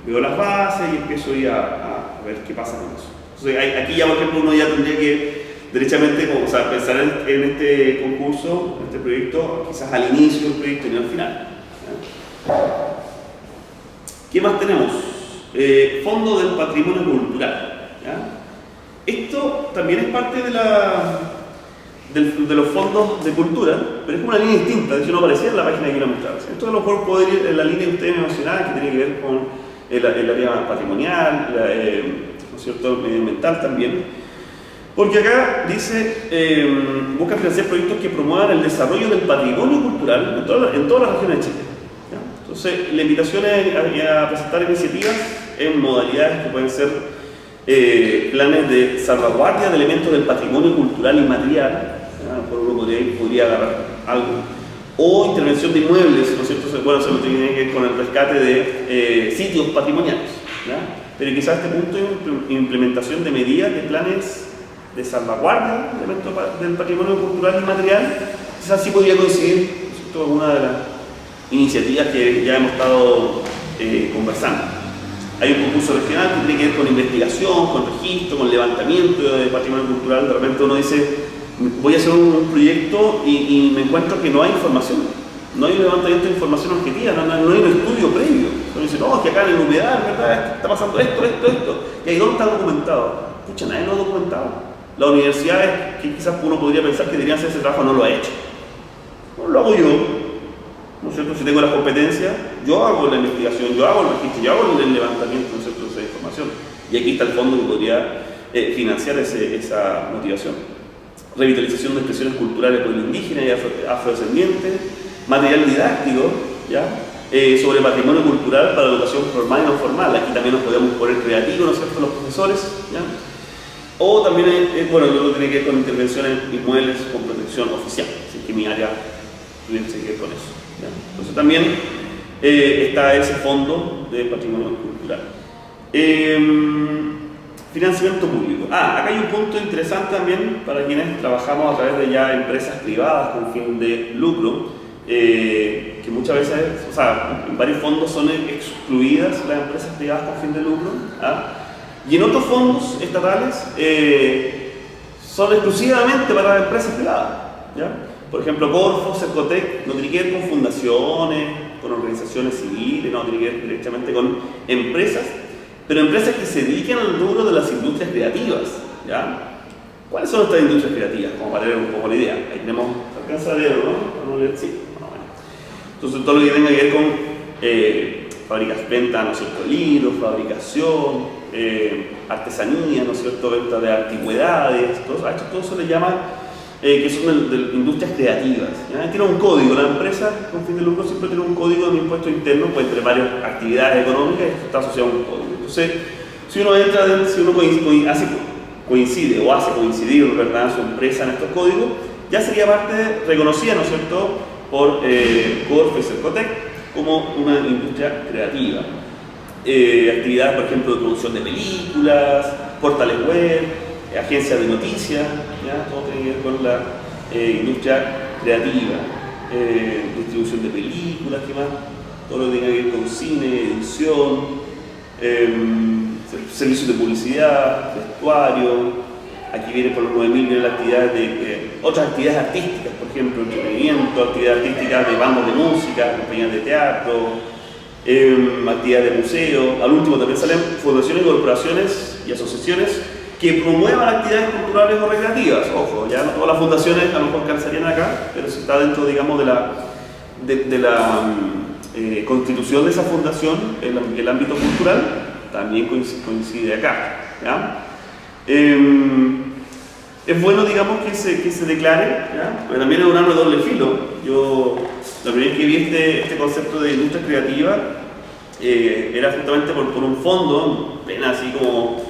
veo las bases y empiezo a ver qué pasa con eso. Entonces aquí ya, por ejemplo, uno ya tendría que derechamente, o sea, pensar en este concurso, en este proyecto, quizás al inicio del proyecto y no al final, ¿ya? ¿Qué más tenemos? Fondo del Patrimonio Cultural, ¿ya? Esto también es parte de los fondos de cultura, pero es como una línea distinta, de hecho no aparecía en la página que la mostraba. Esto a lo mejor puede ir en la línea que ustedes me mencionaban, que tiene que ver con el área patrimonial, ¿no es cierto?, medioambiental también. Porque acá dice, busca financiar proyectos que promuevan el desarrollo del patrimonio cultural en todas las regiones de Chile, ¿ya? Entonces, la invitación es a presentar iniciativas en modalidades que pueden ser planes de salvaguardia de elementos del patrimonio cultural inmaterial, por uno podría agarrar algo, o intervención de inmuebles, ¿no es cierto? Bueno, eso tiene que ver con el rescate de sitios patrimoniales, ¿ya? Pero quizás a este punto hay implementación de medidas, de planes de salvaguardia de elementos del patrimonio cultural inmaterial, quizás sí podría coincidir, ¿no es cierto?, alguna de las iniciativas que ya hemos estado conversando. Hay un concurso regional que tiene que ver con investigación, con registro, con levantamiento de patrimonio cultural. De repente uno dice, voy a hacer un proyecto y me encuentro que no hay información, no hay un levantamiento de información objetiva, no hay un estudio previo. Uno dice, no, que acá en el humedal, ¿verdad?, está pasando esto. ¿Y ahí dónde está documentado? Pucha, nadie lo ha documentado. Las universidades, que quizás uno podría pensar que deberían hacer ese trabajo, no lo ha hecho. No lo hago yo, ¿no es cierto? Si tengo las competencias, yo hago la investigación, yo hago el registro, yo hago el levantamiento, ¿no es cierto?, de esa información. Y aquí está el fondo que podría financiar esa motivación. Revitalización de expresiones culturales del pueblo indígena y afrodescendiente, material didáctico, ¿ya? Sobre patrimonio cultural para educación formal y no formal. Aquí también nos podemos poner creativos, ¿no es cierto?, los profesores, ¿ya? O también, bueno, luego tiene que ver con intervenciones inmuebles con protección oficial, así que mi área tiene que ver con eso, ¿ya? Entonces también está ese fondo de patrimonio cultural. Financiamiento público. Acá hay un punto interesante también para quienes trabajamos a través de ya empresas privadas con fin de lucro, que muchas veces, o sea, en varios fondos son excluidas las empresas privadas con fin de lucro, ¿ah? Y en otros fondos estatales son exclusivamente para las empresas privadas, ¿ya? Por ejemplo, Corfo, Cercotec, no tiene que ver con fundaciones, con organizaciones civiles, no tiene que ver directamente con empresas, pero empresas que se dedican al rubro de las industrias creativas, ¿ya? ¿Cuáles son estas industrias creativas? Como para tener un poco la idea. Ahí tenemos, alcanza a leer, ¿no? ¿No leer? Sí. Bueno. Entonces, todo lo que tenga que ver con venta, ¿no es cierto?, libros, fabricación, artesanía, ¿no es cierto?, venta de antigüedades, todo eso le llama que son de industrias creativas, ¿ya? Tiene un código, la empresa con fin de lucro siempre tiene un código de impuesto interno, pues entre varias actividades económicas está asociado a un código. Entonces, si uno coincide o hace coincidir, ¿verdad?, su empresa en estos códigos, ya sería parte reconocida, ¿no es cierto?, por Corfo y Cercotec como una industria creativa. Actividades, por ejemplo, de producción de películas, portales web, agencias de noticias, ¿ya? Todo tiene que ver con la industria creativa, distribución de películas, ¿qué más? Todo lo que tenga que ver con cine, edición, servicios de publicidad, vestuario. Aquí viene por los 9.000, vienen las actividades otras actividades artísticas, por ejemplo, entretenimiento, actividades artísticas de bandas de música, compañías de teatro, actividades de museo. Al último también salen fundaciones, corporaciones y asociaciones que promuevan actividades culturales o recreativas. Ojo, ya no todas las fundaciones a lo mejor calzarían acá, pero si está dentro, digamos, de la constitución de esa fundación, el ámbito cultural, también coincide acá, ¿ya? Es bueno, digamos, que se declare, ¿ya? Pero también es un arma de doble filo. Yo, la primera vez que vi este concepto de industria creativa, era justamente por un fondo, plena así como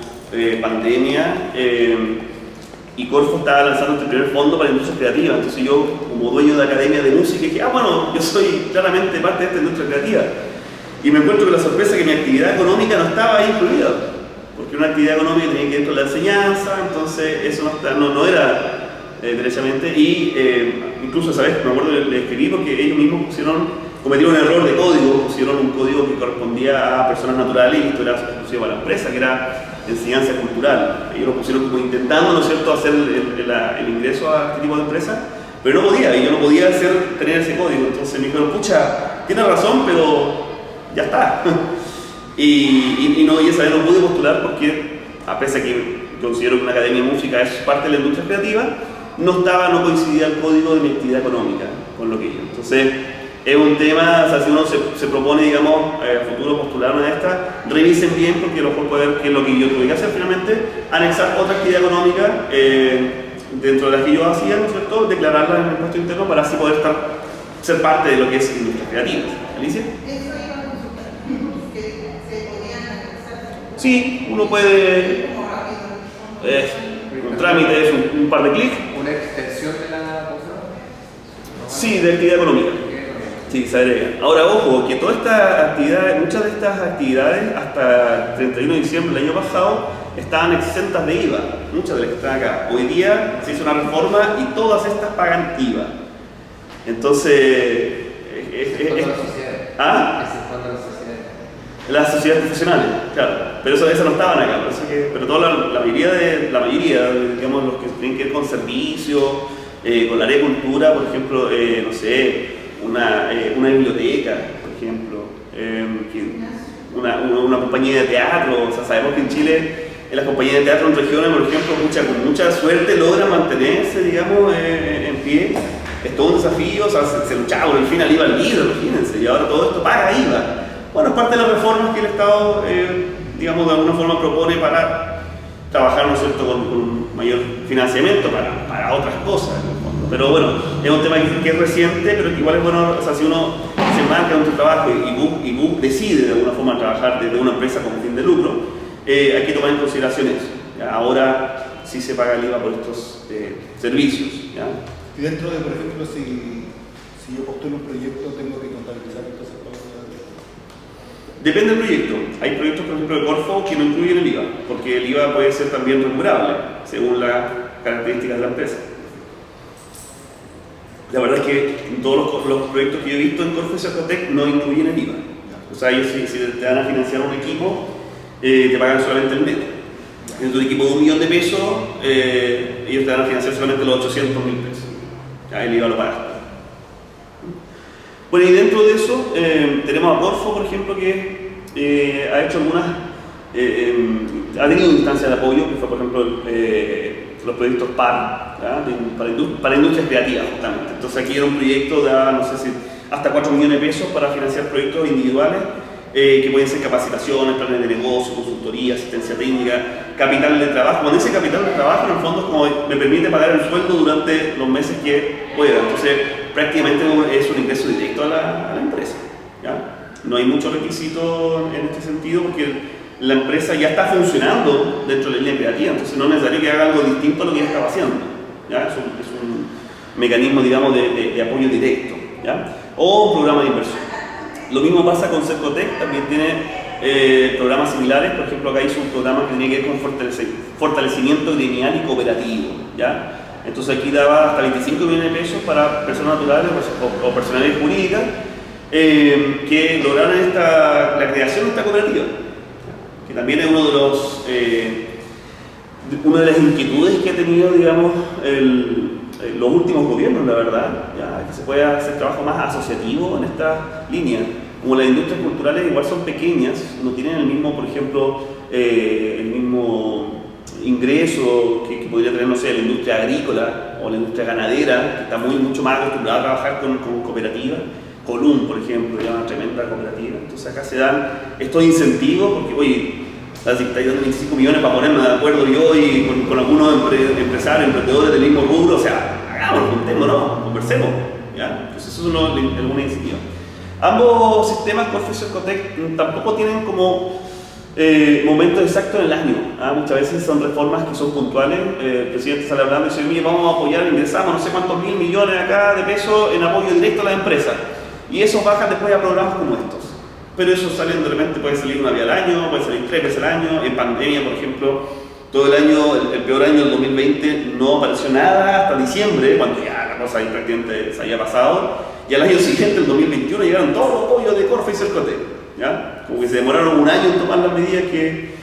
pandemia, y Corfo estaba lanzando este primer fondo para la industria creativa. Entonces yo, como dueño de academia de música, dije, bueno, yo soy claramente parte de esta industria creativa. Y me encuentro con la sorpresa que mi actividad económica no estaba ahí incluida, porque una actividad económica tenía que ir con la enseñanza, entonces eso no era derechamente. Y incluso, ¿sabes? Me acuerdo le escribí porque ellos mismos cometieron un error de código, pusieron un código que correspondía a personas naturales y esto era exclusivo para la empresa, que era enseñanza cultural. Ellos lo pusieron como intentando, ¿no es cierto?, hacer el ingreso a este tipo de empresas, pero no podía, y yo no podía tener ese código. Entonces me dijeron, pucha, tienes razón, pero ya está. y esa vez no pude postular porque, a pesar de que considero que una academia de música es parte de la industria creativa, no coincidía el código de mi actividad económica con lo que yo. Entonces, es un tema, o sea, si uno se propone, digamos, a futuro postular una de estas, revisen bien, porque a lo mejor puede ver qué es lo que yo tuve que hacer finalmente, anexar otra actividad económica dentro de las que yo hacía, ¿no es cierto?, declararla en el impuesto interno para así poder ser parte de lo que es industria creativa. ¿Alicia? Eso iba a consultar, que se podían anexar. Sí, uno puede, un trámite es un par de clics. ¿Una extensión de la cosa? Sí, de actividad económica. Sí, se agrega. Ahora, ojo, que todas estas actividades, muchas de estas actividades, hasta el 31 de diciembre del año pasado, estaban exentas de IVA. Muchas de las que están acá. Hoy día se hizo una reforma y todas estas pagan IVA. Entonces, ¿ah? Las sociedades profesionales, claro, pero esas no estaban acá, pero toda la mayoría, digamos, los que tienen que ver con servicios, con la área de cultura, por ejemplo, no sé, una biblioteca, por ejemplo, una compañía de teatro. O sea, sabemos que en Chile, en las compañías de teatro en regiones, por ejemplo, con mucha suerte logran mantenerse, digamos, en pie. Es todo un desafío, o sea, se luchaba por el fin al IVA libre, imagínense, y ahora todo esto paga IVA. Bueno, es parte de las reformas que el Estado, digamos, de alguna forma propone para trabajar, ¿no es cierto?, con un mayor financiamiento para otras cosas, en el fondo. Pero bueno, es un tema que es reciente, pero que igual es bueno, o sea, si uno se marca en su trabajo y BUC decide de alguna forma trabajar desde una empresa con fin de lucro, hay que tomar en consideración eso. ¿Ya? Ahora sí se paga el IVA por estos servicios. ¿Ya? Y dentro de, por ejemplo, si yo postulo un proyecto, tengo que contabilizar entonces todo. Depende del proyecto. Hay proyectos, por ejemplo, de Corfo que no incluyen el IVA, porque el IVA puede ser también recuperable, según las características de la empresa. La verdad es que todos los proyectos que yo he visto en Corfo y Cercotec no incluyen el IVA. O sea, ellos si te van a financiar un equipo, te pagan solamente el neto. En tu equipo de $1 millón, ellos te van a financiar solamente los 800.000 pesos. Ya, el IVA lo pagas. Bueno, y dentro de eso tenemos a Corfo, por ejemplo, que ha hecho ha tenido instancias de apoyo, que fue, por ejemplo, los proyectos PAR, para industrias creativas, justamente. Entonces aquí era un proyecto de, no sé si, hasta 4 millones de pesos para financiar proyectos individuales, que pueden ser capacitaciones, planes de negocio, consultoría, asistencia técnica, capital de trabajo. Cuando dice capital de trabajo, en el fondo es como me permite pagar el sueldo durante los meses que pueda. Entonces, prácticamente es un ingreso directo a la empresa. ¿Ya? No hay mucho requisito en este sentido porque la empresa ya está funcionando dentro de la línea creativa, entonces no es necesario que haga algo distinto a lo que ya estaba haciendo. ¿Ya? Es un mecanismo, digamos, de apoyo directo. ¿Ya? O un programa de inversión. Lo mismo pasa con Cercotec, también tiene programas similares. Por ejemplo, acá hizo un programa que tiene que ver con fortalecimiento gremial y cooperativo. ¿Ya? Entonces aquí daba hasta 25 millones de pesos para personas naturales o personalidades jurídicas que lograron la creación de esta cooperativa, que también es una de las inquietudes que ha tenido, digamos, los últimos gobiernos, la verdad, ya, que se pueda hacer trabajo más asociativo en esta línea, como las industrias culturales igual son pequeñas, no tienen el mismo, por ejemplo, el mismo ingreso que podría tener, no sé, la industria agrícola o la industria ganadera, que está mucho más acostumbrada a trabajar con cooperativas. Colum, por ejemplo, es una tremenda cooperativa. Entonces acá se dan estos incentivos, porque, oye, si estáis dando 25 millones para ponerme de acuerdo yo y con algunos empresarios, emprendedores del mismo rubro, o sea, hagámoslo, juntémonos, conversemos, ¿ya? Entonces eso es alguna iniciativa. Ambos sistemas, Corfo y Cercotec, tampoco tienen como momentos exactos en el año. Muchas veces son reformas que son puntuales. El presidente sale hablando y dice, mire, vamos a apoyar, ingresamos no sé cuántos mil millones acá de pesos en apoyo directo a las empresas. Y esos bajan después a programas como estos. Pero esos salen de repente, puede salir una vez al año, puede salir 3 veces al año. En pandemia, por ejemplo, todo el año, el peor año del 2020, no apareció nada hasta diciembre, cuando ya la cosa ahí prácticamente se había pasado. Y al año siguiente, el 2021, llegaron todos los apoyos de Corfo y Cercotec, ¿ya? Como que se demoraron un año en tomar las medidas que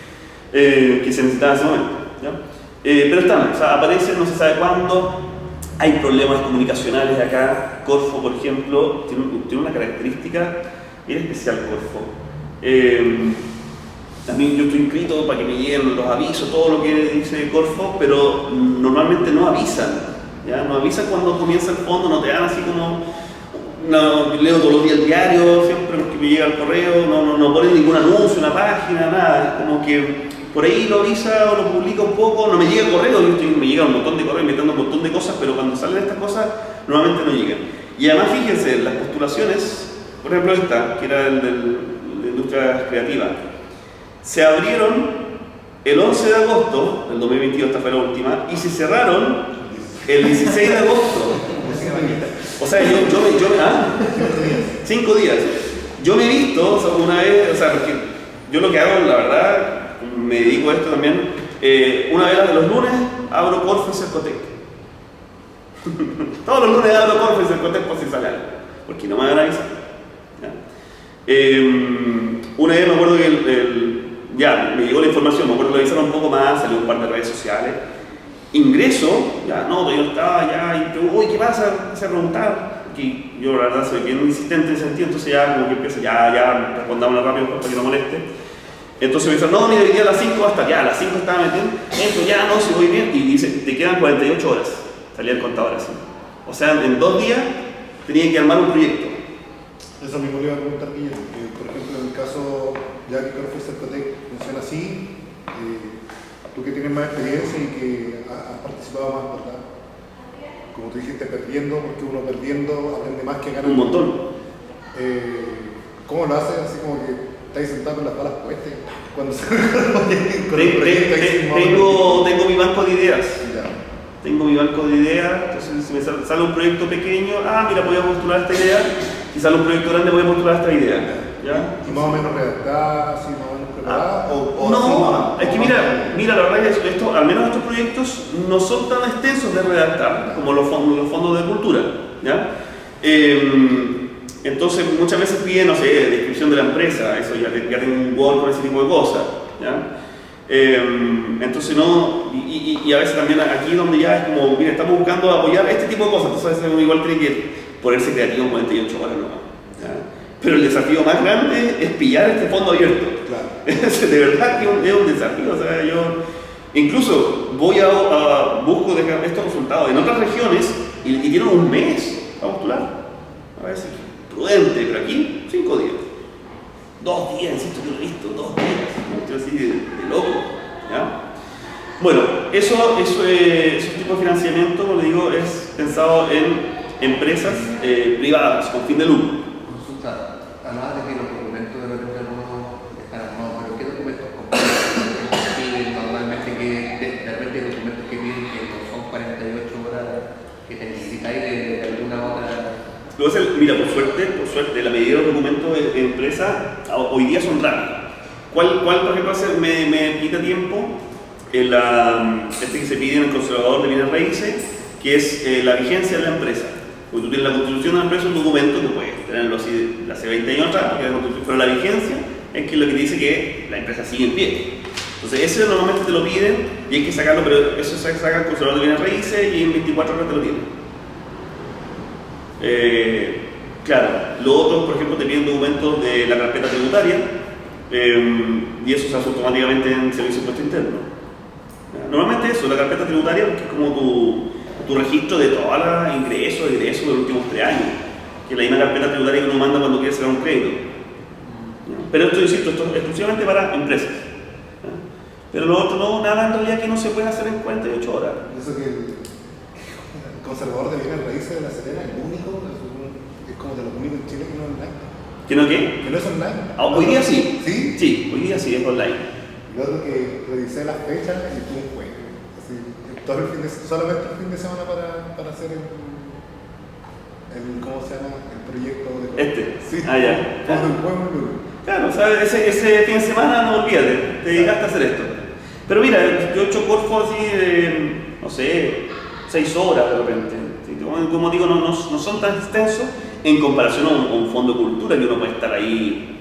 se necesitaban en ese momento, ¿ya? Pero están, o sea, aparecen, no se sabe cuándo. Hay problemas comunicacionales acá. Corfo, por ejemplo, tiene una característica bien especial, Corfo. También yo estoy inscrito para que me lleguen los avisos, todo lo que dice Corfo, pero normalmente no avisan, ¿ya? No avisan cuando comienza el fondo, no te dan así como... No, leo todos los días el diario, siempre que me llega el correo, no ponen ningún anuncio en la página, nada, es como que por ahí lo avisa o lo publica un poco, no me llega el correo, me llega un montón de correos inventando un montón de cosas, pero cuando salen estas cosas, normalmente no llegan. Y además fíjense, las postulaciones, por ejemplo esta, que era de la industria creativa, se abrieron el 11 de agosto del 2022, esta fue la última, y se cerraron el 16 de agosto. O sea, 5 días. Yo me he visto, o sea, una vez, o sea, porque yo lo que hago, la verdad, me dedico a esto también, una vez de los lunes abro Corfo y Cercotec. Todos los lunes abro Corfo y Cercotec por si sale algo, porque no me van a avisar. Una vez me acuerdo que ya me llegó la información, me acuerdo que lo avisaron un poco más, salió un par de redes sociales. Ingreso, ya no, yo estaba ya, y yo, uy, ¿qué pasa? Empecé a preguntar, que yo la verdad soy bien insistente en ese sentido, entonces ya como que empiezo, ya respondámonos rápido para que no moleste. Entonces me dicen, no, mira, hoy día a las 5 hasta ya, a las 5 estaba metiendo, esto ya no, si voy bien, y dice, te quedan 48 horas, salía el contador así. O sea, en 2 días tenía que armar un proyecto. Eso mismo le iba a preguntar, Guillermo, por ejemplo, en el caso, ya que Corfo y Cercotec funciona así, tú que tienes más experiencia y que has participado más, ¿verdad? Como tú dijiste, perdiendo, porque uno perdiendo aprende más que ganando. Un montón. ¿Cómo lo haces? Así como que estáis sentado con las balas puestas cuando se con el proyecto. Tengo mi banco de ideas. Ya. Tengo mi banco de ideas, entonces si me sale un proyecto pequeño, mira, voy a postular esta idea. Si sale un proyecto grande, voy a postular esta idea. ¿Ya? ¿Y más o menos redactada, así más o menos preparada? No, es que mira, la verdad es que esto, al menos estos proyectos no son tan extensos de redactar como los fondos de cultura, ¿ya? Entonces muchas veces piden, no sé, descripción de la empresa, eso ya tengo un Word con ese tipo de cosas, ¿ya? Entonces no, y a veces también aquí donde ya es como, mira, estamos buscando apoyar este tipo de cosas, entonces uno igual tiene que ponerse creativo en 48 horas, ¿no? ¿Ya? Pero el desafío más grande es pillar este fondo abierto. Claro. De verdad que es un desafío. O sea, yo incluso busco dejar estos resultados en otras regiones y tienen un mes para postular. A ver si prudente, pero aquí 5 días. 2 días, insisto que lo he visto, 2 días. Estoy así de loco. ¿Ya? Bueno, eso tipo de financiamiento, como le digo, es pensado en empresas privadas con fin de lucro. Consulta, hablabas de que los documentos de repente no están armados, pero ¿qué documentos piden normalmente? De repente hay documentos que piden que no son 48 horas, que te necesitáis de alguna otra. Mira, por suerte, la mayoría de los documentos de empresa hoy día son rápidos. ¿Cuál por ejemplo, me quita tiempo? Este que se pide en el conservador de bienes raíces, que es la vigencia de la empresa. Porque tú tienes la constitución de la empresa, un documento que puedes tenerlo así de hace 20 años atrás, pero la vigencia es que lo que te dice que la empresa sigue en pie. Entonces, ese normalmente te lo piden y hay que sacarlo, pero eso se saca el conservador de bienes raíces y en 24 horas te lo piden. Claro, los otros, por ejemplo, te piden documentos de la carpeta tributaria y eso se hace automáticamente en Servicio de Impuesto Interno. Normalmente eso, la carpeta tributaria, que es como tu registro de todos los ingresos y egresos de los últimos 3 años, que es la misma carpeta tributaria que uno manda cuando quiere sacar un crédito. Pero esto, insisto, esto es exclusivamente para empresas. Pero lo otro no, nada en realidad que no se puede hacer en 48 horas. Eso que el conservador de bienes raíces de La Serena, el único, es como de los únicos en Chile que no es online. ¿Que no qué? Que no es online. Hoy día sí. ¿Sí? Sí, hoy día sí, es online. Y lo otro que revisé las fechas y tuve un juego. Así, todo solamente el fin de semana para hacer ¿cómo se llama? El proyecto de... Sí. Ah, ya. Todo el juego en lunes. Claro, o sea, ese fin de semana no olvides, te dedicaste a hacer esto. Pero mira, yo he hecho corfos así de, no sé, 6 horas de repente. Como digo, no son tan extensos en comparación a un fondo de cultura que uno puede estar ahí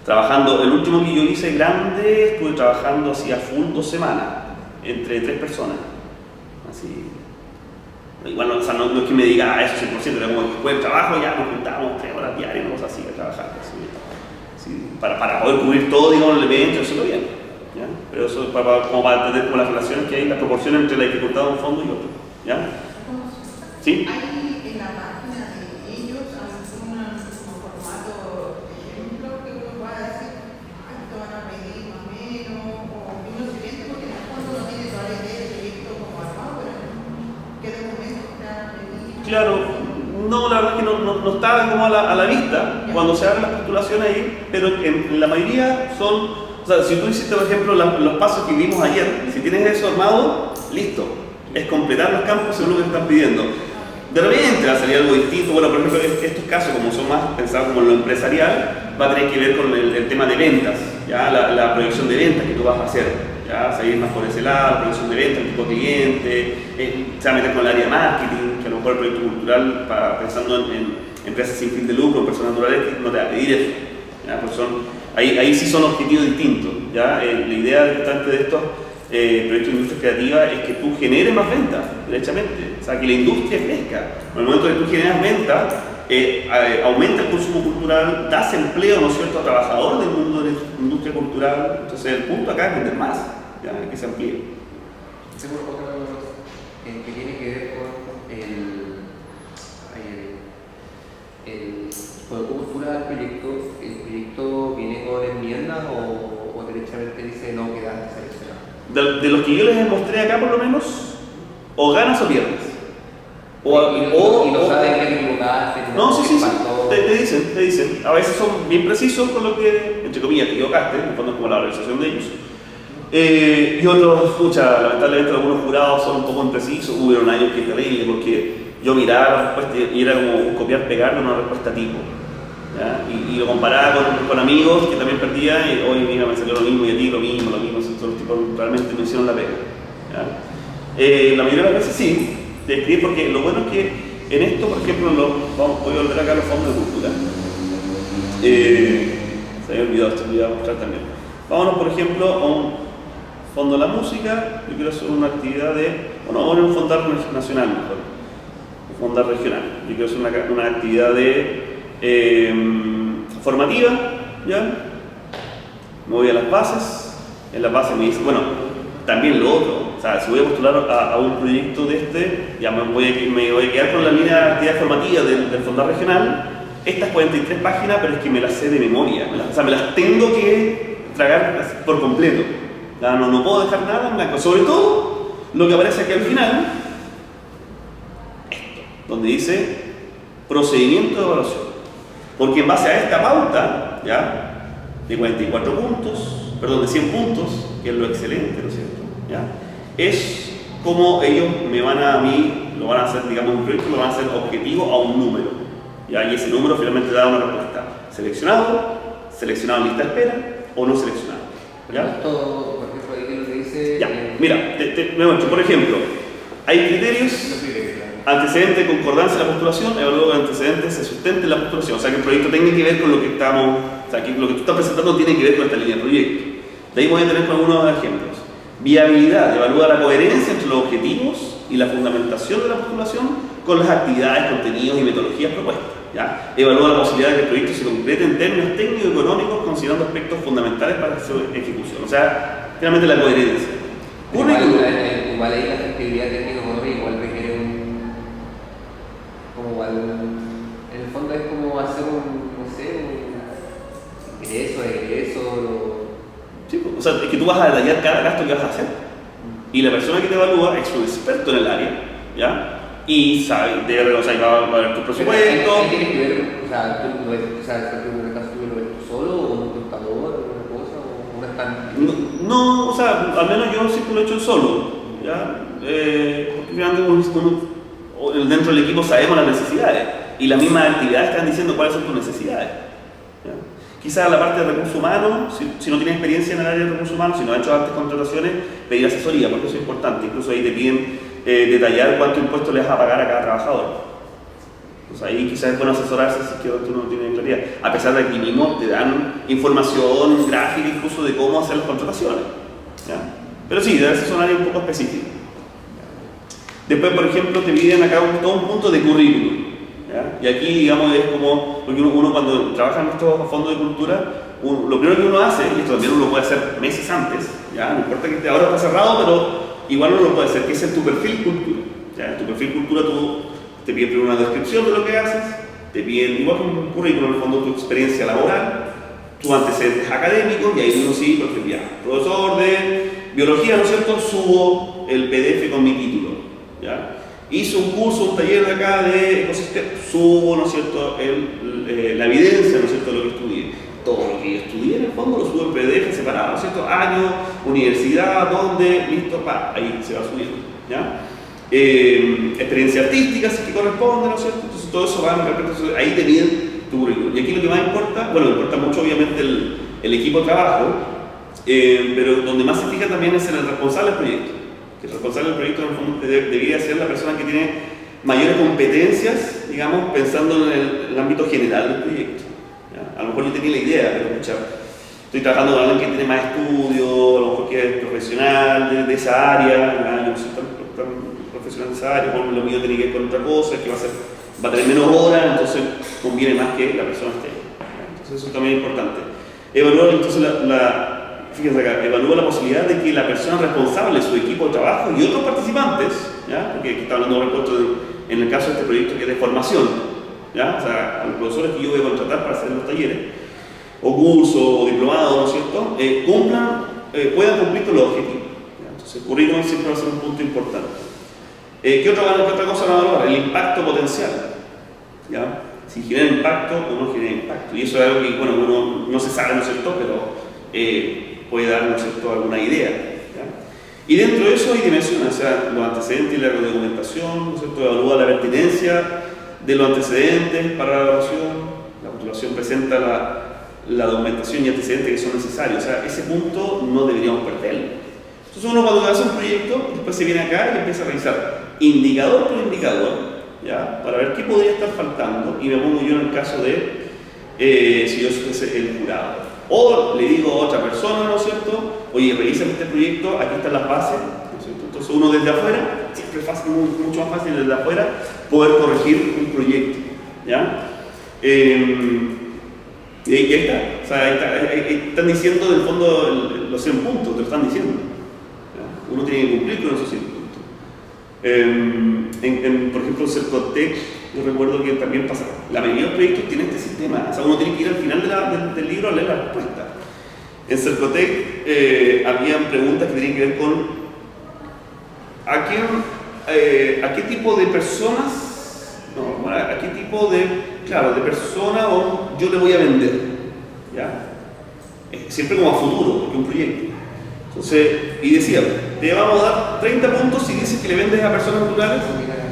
trabajando. El último que yo hice grande, estuve trabajando así a full 2 semanas, entre 3 personas. Así. Igual o sea, no es que me diga eso 100%, era como después del trabajo ya nos juntábamos 3 horas diarias, una cosa así, a trabajar. Así, para poder cubrir todo, digamos, el evento, hacerlo bien. ¿Ya? Pero eso como para entender como las relaciones que hay, las proporciones entre la dificultad de un fondo y otro. ¿Ya? ¿Sí? ¿Hay en la página de ellos algún formato de ejemplo que uno pueda decir, esto van a pedir más o menos, o vino siguiente, porque en el fondo no tiene toda la idea del proyecto como armado, pero qué documentos te van a pedir? Claro, no, la verdad es que no está como a la vista cuando se hagan las postulaciones ahí, pero en la mayoría son, o sea, si tú hiciste, por ejemplo, los pasos que vimos ayer, si tienes eso armado, listo, es completar los campos según lo que te están pidiendo. De repente va a salir algo distinto. Bueno, por ejemplo, estos casos, como son más pensados como en lo empresarial, va a tener que ver con el tema de ventas, ¿ya? La proyección de ventas que tú vas a hacer, ¿ya? Seguir más por ese lado, proyección de ventas, el tipo de cliente, se va a meter con el área de marketing, que a lo mejor el proyecto cultural, pensando en empresas sin fin de lucro, personas naturales, no te va a pedir eso, ¿ya? Porque ahí sí son objetivos distintos, ¿ya? La idea importante de estos proyectos de industria creativa es que tú generes más ventas, derechamente, o sea, que la industria crezca. En el momento que tú generas ventas, aumenta el consumo cultural, das empleo, ¿no es cierto?, a trabajadores del mundo de la industria cultural. Entonces el punto acá es vender más, ¿ya? Que se amplíe. Tengo otro que tiene que ver con el cultura del proyecto. ¿El proyecto viene con enmiendas o derechamente dice no quedaste seleccionado? De los que yo les mostré acá, por lo menos, o ganas o pierdes. Y no saben que te equivocaste. No, sí. Te dicen. A veces son bien precisos con lo que, entre comillas, te equivocaste, en el fondo es como la organización de ellos. Y otros, pucha, lamentablemente algunos jurados son un poco imprecisos. Hubieron años que es terrible porque yo miraba la respuesta y era como copiar-pegar de una respuesta tipo. ¿Ya? Y lo comparaba con amigos que también perdían y hoy mira, me salió lo mismo y a ti lo mismo, todos los tipos realmente no hicieron la pega. ¿Ya? La mayoría de las veces sí, de escribir, porque lo bueno es que en esto, por ejemplo, voy a volver acá a los fondos de cultura. Se había olvidado esto, lo iba a mostrar también. Vámonos, por ejemplo, a un fondo de la música. Yo quiero hacer una actividad vamos a un fondar nacional mejor, un fondar regional. Yo quiero hacer una actividad formativa, ¿ya? Me voy a las bases, en las bases me dice, bueno, también lo otro, o sea, si voy a postular a un proyecto de ya me voy a quedar con la línea de actividad formativa del fondar regional, estas 43 páginas, pero es que me las sé de memoria, me las tengo que tragar por completo, ¿ya? No puedo dejar nada en blanco, sobre todo lo que aparece aquí al final, esto, donde dice procedimiento de evaluación. Porque en base a esta pauta, ¿ya? De 44 puntos, perdón, de 100 puntos, que es lo excelente, ¿no es cierto? ¿Ya? Es como ellos lo van a hacer, digamos, un proyecto, lo van a hacer objetivo a un número, ¿ya? Y ese número finalmente da una respuesta. Seleccionado en lista de espera o no seleccionado, ¿ya? Esto, por ejemplo, ahí lo que dice... Ya, mira, me muestro, por ejemplo, hay criterios. Antecedente de concordancia de la postulación, evalúo que antecedentes se sustente en la postulación, o sea que el proyecto tenga que ver con lo que o sea que lo que tú estás presentando tiene que ver con esta línea de proyecto. De ahí voy a tener algunos ejemplos. Viabilidad, evalúa la coherencia entre los objetivos y la fundamentación de la postulación con las actividades, contenidos y metodologías propuestas. ¿ya? Evalúa la posibilidad de que el proyecto se concrete en términos técnico-económicos considerando aspectos fundamentales para su ejecución. O sea, finalmente la coherencia. Igual ahí la flexibilidad técnico-económica igual requiere como igual, en el fondo es como hacer no sé, egreso. Sí, o sea, es que tú vas a detallar cada gasto que vas a hacer. Y la persona que te evalúa es un experto en el área, ¿ya? Y sabe, o sea, va a ver tu presupuesto. Tienes que ver, o sea, tú en el caso tú lo ves tú solo, o un contador, o una cosa, o una estandarte. No, o sea, al menos yo siempre lo he hecho solo, ¿ya? Porque finalmente dentro del equipo sabemos las necesidades y las mismas actividades están diciendo cuáles son tus necesidades. ¿Ya? Quizás la parte de recursos humanos, si no tienes experiencia en el área de recursos humanos, si no has hecho antes contrataciones, pedir asesoría, porque eso es importante. Incluso ahí te piden detallar cuánto impuesto le vas a pagar a cada trabajador. Entonces ahí quizás es bueno asesorarse si es que tú no tienes claridad. A pesar de que mismo te dan información gráfica incluso de cómo hacer las contrataciones. ¿Ya? Pero sí, debe ser un área un poco específica. Después, por ejemplo, te piden acá todo un punto de currículum. ¿Ya? Y aquí, digamos, es como, porque uno cuando trabaja en estos fondos de cultura, lo primero que uno hace, y esto también uno lo puede hacer meses antes, ¿ya? No importa que ahora está cerrado, pero igual uno lo puede hacer, que es en tu perfil cultura. ¿Ya? En tu perfil cultura tú te piden primero una descripción de lo que haces, te piden, igual que un currículum, en el fondo, tu experiencia laboral, tus antecedentes académicos, y ahí uno sí, por ejemplo, ya, profesor de biología, ¿no es cierto?, subo el PDF con mi título, ¿ya? Hizo un curso, un taller de acá de ecosistema, subo, ¿no es cierto?, la evidencia, ¿no es cierto?, de lo que estudié. Todo lo que yo estudié en el fondo lo subo en PDF separado, ¿no es cierto?, año, universidad, dónde, listo, ahí se va subiendo, ¿ya? Experiencia artística, si es que corresponde, ¿no es cierto? Entonces todo eso va en ahí te miden tu currículum. Y aquí lo que más importa, bueno, importa mucho obviamente el equipo de trabajo, pero donde más se fija también es en el responsable del proyecto. Que el responsable del proyecto en el fondo debería ser la persona que tiene mayores competencias, digamos, pensando en el ámbito general del proyecto. ¿Ya? A lo mejor yo tenía la idea, pero escucha, estoy trabajando con alguien que tiene más estudio, a lo mejor que es profesional de esa área, ¿ya? Yo no soy tan profesional de esa área, bueno, lo mío tiene que ver con otra cosa, que va a tener menos horas, entonces conviene más que la persona esté ahí. Entonces eso también es importante. Evaluar entonces fíjense acá, evalúa la posibilidad de que la persona responsable, su equipo de trabajo y otros participantes, ¿ya? Porque aquí está hablando en el caso de este proyecto que es de formación, ¿ya? O sea, a los profesores que yo voy a contratar para hacer los talleres, o cursos, o diplomados, ¿no es cierto?, puedan cumplir con los objetivos. ¿Ya? Entonces, el currículum siempre va a ser un punto importante. ¿Qué otra cosa van a evaluar? El impacto potencial, ¿ya? Si genera impacto o no genera impacto. Y eso es algo que, bueno, uno no se sabe, ¿no es cierto?, pero puede dar, ¿no es cierto?, alguna idea. ¿Ya? Y dentro de eso hay dimensiones, o sea, los antecedentes y la documentación, ¿no es cierto?, evalúa la pertinencia de los antecedentes para la evaluación. La postulación presenta la documentación y antecedentes que son necesarios. O sea, ese punto no deberíamos perderlo. Entonces uno cuando hace un proyecto, después se viene acá y empieza a revisar indicador por indicador, ¿ya?, para ver qué podría estar faltando, y me pongo yo en el caso de si yo fuese el jurado. O le digo a otra persona, ¿no es cierto?, oye, revísame este proyecto, aquí están las bases, ¿no es cierto? Entonces uno desde afuera, siempre es fácil, mucho más fácil desde afuera poder corregir un proyecto, ¿ya? Y ahí está, o sea, ahí están diciendo del fondo los 100 puntos, te lo están diciendo, ¿ya? Uno tiene que cumplir con esos 100 puntos. Por ejemplo, en Cercotec, yo recuerdo que también pasa, la mayoría de los proyectos tiene este sistema, o sea, uno tiene que ir al final del libro a leer la respuesta. En Cercotec habían preguntas que tenían que ver con a qué tipo de personas, a qué tipo de persona yo le voy a vender, ¿ya? Siempre como a futuro, porque es un proyecto. Entonces, y decía, te vamos a dar 30 puntos si dices que le vendes a personas naturales,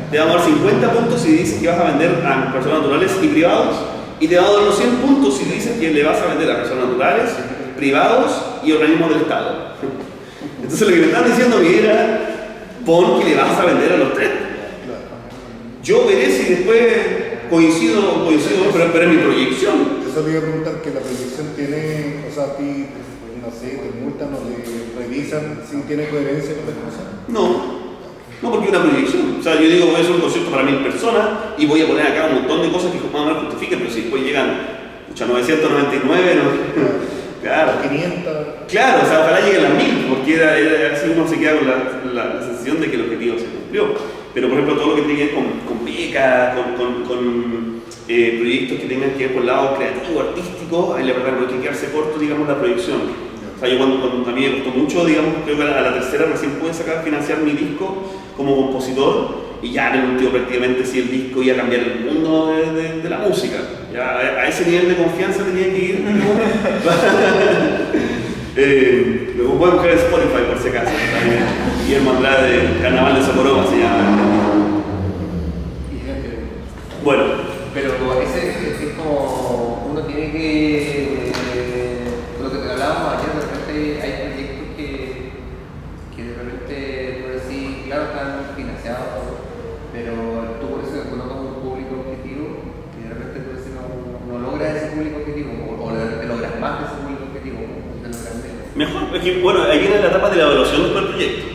te vamos a dar 50 puntos si dices que vas a vender a personas naturales y privados, y te vamos a dar los 100 puntos si dices que le vas a vender a personas naturales, privados y organismos del Estado. Entonces lo que me estaban diciendo que era, pon que le vas a vender a los 3. Yo veré si después coincido, pero es mi proyección. Eso te iba a preguntar, que la proyección tiene, o sea, a ti, no sé, te multan o te revisan si tiene coherencia con las cosas. No, porque es una proyección. O sea, yo digo, voy a hacer un concierto para 1000 personas, y voy a poner acá un montón de cosas que más o menos justifiquen, pero si después llegan 999, claro. 500. Claro, o sea, ojalá lleguen las 1000, porque así uno se queda con la sensación de que el objetivo se cumplió. Pero por ejemplo, todo lo que tiene que ver con becas, con proyectos que tengan que ver con el lado creativo, artístico, ahí la verdad no hay que quedarse corto, digamos, la proyección. O sea, yo cuando a mí me costó mucho, digamos, creo que a la tercera recién pude financiar mi disco como compositor, y ya en el último prácticamente sí el disco iba a cambiar el mundo de la música. Ya a ese nivel de confianza tenía que ir. Luego pueden buscar en Spotify por si acaso. Guillermo Andrade, Carnaval de Socoroma se llama. Bueno. Pero ese es como uno tiene que, lo que te hablábamos ayer, de repente hay proyectos que de repente tú decís, claro, están financiados, pero tú por eso colocas un público objetivo y de repente tú decís no logras ese público objetivo, o de repente logras más de ese público objetivo, te logras menos. Mejor, es que bueno, ahí viene la etapa de la evaluación del proyecto.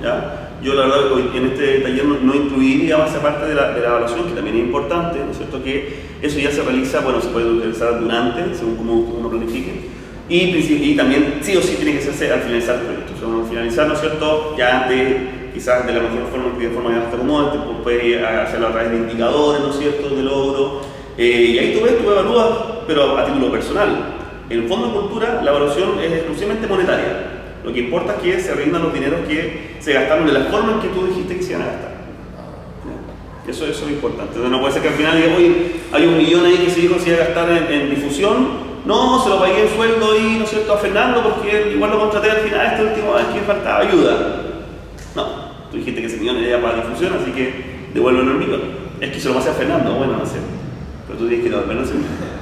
¿Ya? Yo la verdad en este taller no incluí, digamos, esa parte de la evaluación, que también es importante, ¿no es cierto? Que eso ya se realiza, bueno, se puede utilizar durante, según como uno planifique, y también sí o sí tiene que hacerse al finalizar el proyecto. O sea, al finalizar, ¿no es cierto? Ya quizás de la mejor forma, de forma más acomodante, pues puedes hacerlo a través de indicadores, ¿no es cierto?, de logro, y ahí tú evalúas, pero a título personal. En el Fondo de Cultura, la evaluación es exclusivamente monetaria. Lo que importa es que se rindan los dineros que se gastaron de la forma en que tú dijiste que se iban a gastar. Eso es importante. Entonces no puede ser que al final diga, oye, hay 1 millón ahí que se dijo que se iba a gastar en difusión. No, se lo pagué en sueldo ahí, ¿no es cierto?, a Fernando, porque igual lo contraté al final, esta última vez que faltaba ayuda. No, tú dijiste que ese millón era para difusión, así que devuélvelo el millón. Es que se lo pasé a Fernando, bueno, no sé. Pero tú tienes que devolverlo ese millón.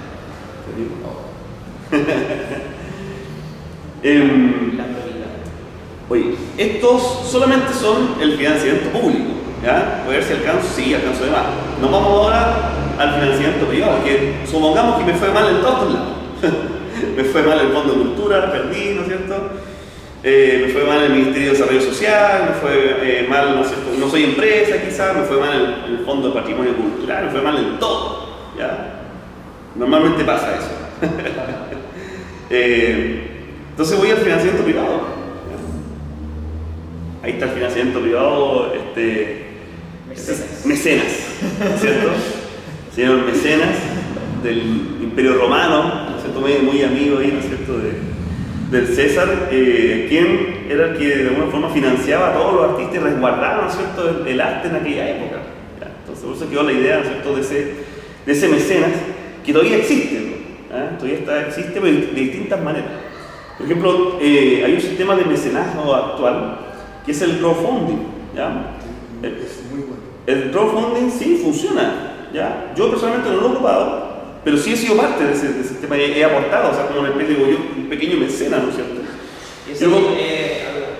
Oye, estos solamente son el financiamiento público, ¿ya? Voy a ver si alcanzo, sí, alcanzo de más. Nos vamos ahora al financiamiento privado, porque supongamos que me fue mal en todos lados. Me fue mal el Fondo de Cultura, perdí, ¿no es cierto? Me fue mal el Ministerio de Desarrollo Social, me fue mal, ¿no es cierto?, no soy empresa quizás, me fue mal el Fondo de Patrimonio Cultural, me fue mal en todo, ¿ya? Normalmente pasa eso. Entonces voy al financiamiento privado. Ahí está el financiamiento privado, mecenas, ¿cierto? Señor Mecenas del Imperio Romano, ¿no es cierto?, muy amigo ahí, ¿no es cierto?, del César, quien era el que de alguna forma financiaba a todos los artistas y resguardaba, ¿no es cierto?, el arte en aquella época. ¿Ya? Entonces por eso quedó la idea, ¿no es cierto?, de ese mecenas, que todavía existe, ¿no? Todavía existe, pero de distintas maneras. Por ejemplo, hay un sistema de mecenazgo actual que es el crowdfunding, ¿ya? Es muy bueno. El crowdfunding sí funciona, ¿ya? Yo personalmente no lo he ocupado, pero sí he sido parte de ese sistema, he aportado, o sea, como una especie de un pequeño mecenas, ¿no es cierto? Luego,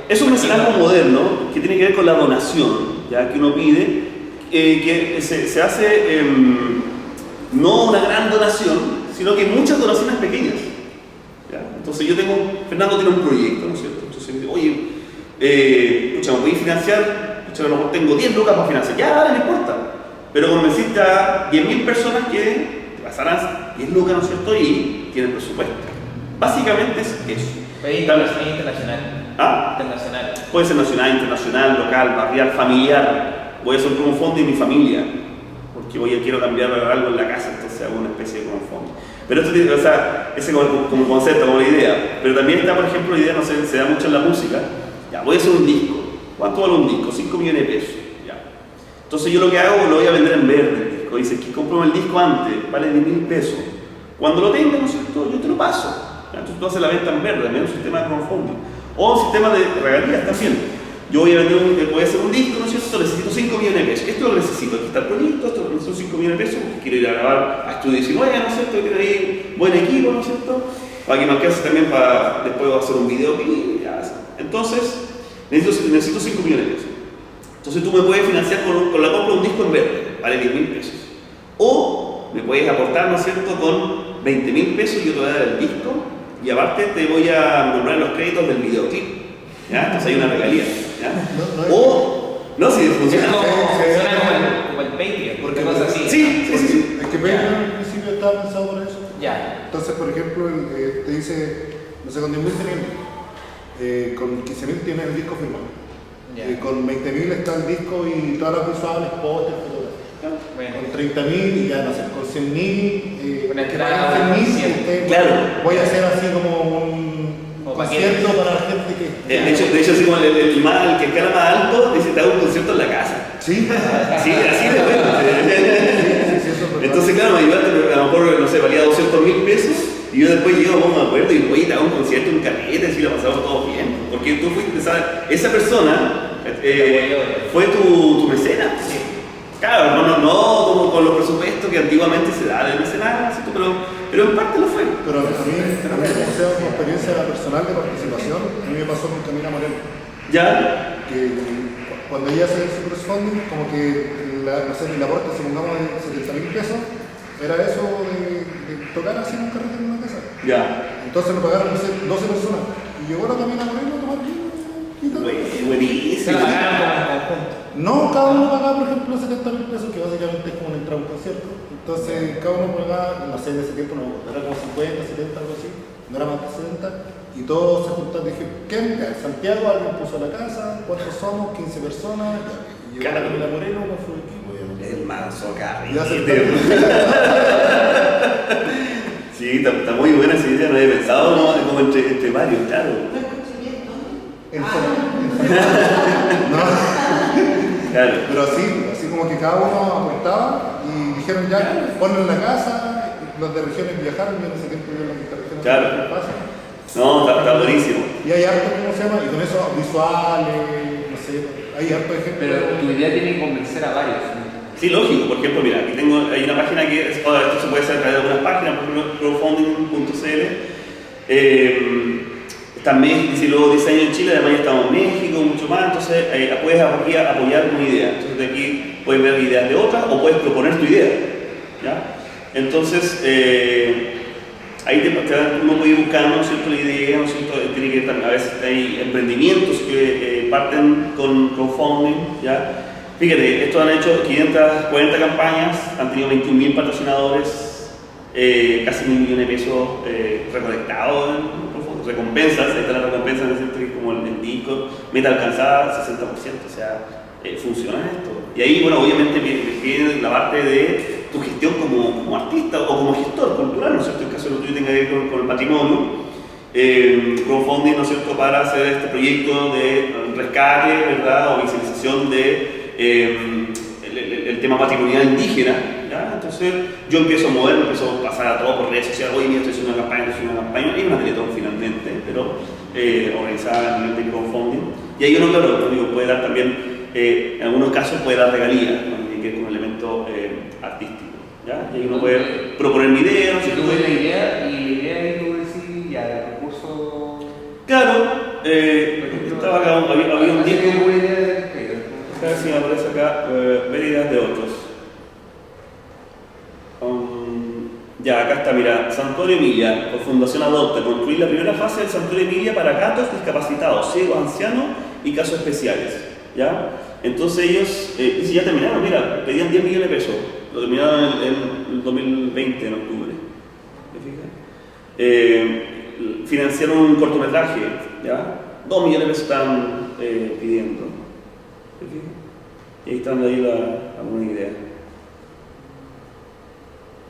es un mecenazgo moderno que tiene que ver con la donación, ¿ya? Que uno pide, que se hace no una gran donación, sino que muchas donaciones pequeñas, ¿ya? Entonces Fernando tiene un proyecto, ¿no es cierto? Entonces me dice, oye, ¿me podéis financiar? A lo mejor tengo 10 lucas para financiar. Ya, dale, no importa. Pero convenciste a 10.000 personas que te pasarán 10 lucas, ¿no es cierto? Y tienen presupuesto. Básicamente es eso. ¿Es internacional? ¿Ah? Internacional. Puede ser nacional, internacional, local, barrial, familiar. Voy a hacer un crowdfunding de mi familia, porque quiero cambiar algo en la casa, entonces hago una especie de crowdfunding. Pero esto tiene, o sea, ese como concepto, como la idea. Pero también está, por ejemplo, la idea, no sé, se da mucho en la música. Ya, voy a hacer un disco. ¿Cuánto vale un disco? 5 millones de pesos. Ya. Entonces yo lo que hago, lo voy a vender en verde el disco. Dice que compro el disco antes, vale 10.000 pesos. Cuando lo tenga, ¿no es cierto?, yo te lo paso. Ya. Entonces tú haces la venta en verde, también un sistema de crowdfunding. O un sistema de regalías también. Yo voy a hacer un disco, ¿no es cierto?, necesito 5 millones de pesos. Esto lo necesito, aquí está el proyecto, esto necesito 5 millones de pesos, quiero ir a grabar a Estudio 19, ¿no es cierto?, quiero ir buen equipo, ¿no es cierto?, para que me alcance también para después hacer un video y ya. Entonces, necesito 5 millones de pesos. Entonces tú me puedes financiar con la compra de un disco en verde, vale 10.000 pesos. O me puedes aportar, ¿no es cierto?, con 20.000 pesos y yo te voy a dar el disco y aparte te voy a nombrar los créditos del videoclip. ¿Ya? Entonces hay una regalía. ¿Ya? O, no, si funciona. Suena como el Patreon, porque cosas así. estaba pensado para eso. Ya. Entonces, por ejemplo, te dice, no sé, con 10.000 tenés, con 15.000 tienes el disco firmado. Ya. Con 20.000 está el disco y todas las visuales, póster, fotografías. Bueno. Con 30.000 y ya no sé, con 100.000, Una entrada, 100.000, Claro. voy a hacer así como un Como concierto paquete. para la gente que... De hecho así como el que escala más alto, dice, te hago un concierto en la casa. Sí, Así de bueno. sí, eso es verdad. Entonces, claro, me ayudaste, a lo mejor, no sé, valía 200.000 pesos. Y yo después llego, no me acuerdo, y oye, te hago un concierto en Caleta, y lo pasamos todos bien. Porque tú fuiste, esa persona fue tu mecenas. Sí. Claro, no como con los presupuestos que antiguamente se da de mecenas, pero en parte lo fue. Pero a mí, como sea una experiencia personal de participación, a mí me pasó con Camila Moreno. ¿Ya? Que cuando ella hace su crowdfunding, como que no sé, el aporte, supongamos, de 70.000 pesos, era eso de tocar así en un carrete en una casa. Ya. Entonces lo pagaron, no sé, 12 personas. Y llegó la Camila Moreno a tomar vino y tal. Se Buenísimo. la pagaron como en conjunto. No, cada uno pagaba, por ejemplo, 70.000 pesos, que básicamente es como una entrada a un concierto. Entonces, cada uno pagaba, no sé, en ese tiempo no, era como 50, 70, algo así, no era más de 70. Y todos se juntaron, dije, ¿quién? Ya, Santiago, alguien puso la casa, ¿cuántos somos? 15 personas. Ya, y llegó Claro. Camila Moreno con su equipo. El manso acá. Ya se Sí, está muy buena esa idea, no había pensado, ¿no? Como entre varios, claro. No escuché bien, ¿dónde? En no, Claro. pero así como que cada uno aportaba y dijeron ya, ponlo en la casa, los de regiones viajaron, yo en ese tiempo yo en las regiones Claro. ¿qué pasa? No, está buenísimo. Y hay harto, ¿cómo se llama? Y con eso visuales, no sé, hay harto ejemplos. Pero tu idea tiene que convencer a varios. ¿no? Sí, lógico, por ejemplo, mira, aquí hay una página que esto se puede hacer a través de algunas páginas, por ejemplo, crowdfunding.cl. Está México, dice luego 10 años en Chile, además ya estamos en México, mucho más, entonces puedes aquí apoyar una idea. Entonces de aquí puedes ver ideas de otras o puedes proponer tu idea. ¿Ya? Entonces, ahí uno puede ir buscando, ¿no es cierto?, la idea, ¿no es cierto? Tiene que a veces hay emprendimientos que parten con crowdfunding, ¿ya? Fíjate, estos han hecho 540 campañas, han tenido 21.000 patrocinadores, casi 1.000 millones de pesos recolectados en recompensas. Ahí está la recompensa, ¿no es cierto?, que es como el disco, meta alcanzada 60%, o sea, funciona esto. Y ahí, bueno, obviamente viene la parte de tu gestión como artista o como gestor cultural, ¿no es cierto?, en caso de lo tuyo tenga que ver con el patrimonio. Crowdfunding, ¿no es cierto?, para hacer este proyecto de rescate, ¿verdad?, o visualización de el tema patrimonial indígena, ¿ya? Entonces yo empiezo a mover, empiezo a pasar a todo por redes sociales, oye, mira, estoy haciendo una campaña, y una teletón finalmente, pero organizada a nivel de crowdfunding. Y ahí uno, claro, digo, puede dar también, en algunos casos puede dar regalías, ¿no?, que es un elemento artístico, ¿ya? Y ahí uno puede proponer mi idea, ¿no es Si cierto? tú ves la idea y la idea es tú decís, ya, el recurso. Claro, estaba acá, había un Así disco. como una idea de A ver si me aparece acá, ver ideas de otros. Ya, acá está, mira, Santuario Emilia, por Fundación Adopta, construir la primera fase del Santuario Emilia para gatos discapacitados, ciegos, ancianos y casos especiales. ¿Ya? Entonces ellos, ya terminaron, mira, pedían 10 millones de pesos, lo terminaron en el 2020, en octubre. ¿Te fijas? Financiaron un cortometraje, ¿ya? 2 millones de pesos están pidiendo. Y ahí están ahí alguna idea.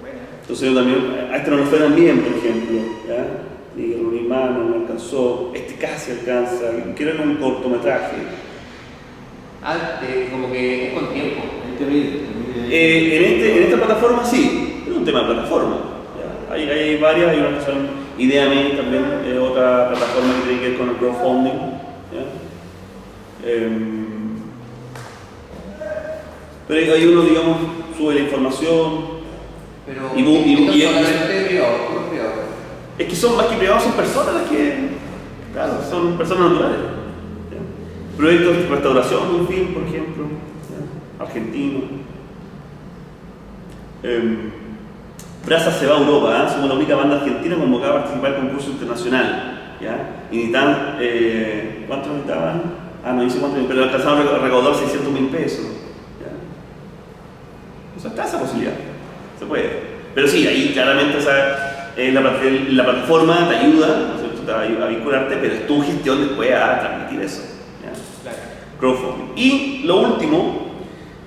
Bueno. Entonces yo también, a este no le fue tan bien, por ejemplo, ¿ya? Ni reunir manos, no alcanzó, este casi alcanza, quieren un cortometraje. como que es con tiempo. En esta plataforma sí, es un tema de plataforma. ¿Ya? Hay varias, hay unas que son Ideame también, otra plataforma que tiene que ver con el crowdfunding. ¿Ya? Pero hay uno, digamos, sube la información. Pero Y solamente privado, puro privado. Es que son más que privados, son personas las que, claro, son personas naturales. ¿Ya? Proyectos de restauración de un film, por ejemplo, ¿ya? Argentino. Brasa se va a Europa, somos la única banda argentina convocada a participar del concurso internacional. ¿Ya? Y necesitan, ¿cuánto necesitaban? No dice cuánto, pero alcanzaron a recaudar 600.000 pesos. ¿Ya? O sea, está esa posibilidad, se puede. Pero sí, ahí claramente la plataforma te ayuda, ¿no es cierto? Te va a vincularte, pero es tu gestión después a transmitir eso. ¿Ya? Claro. Crowdfunding. Y lo último,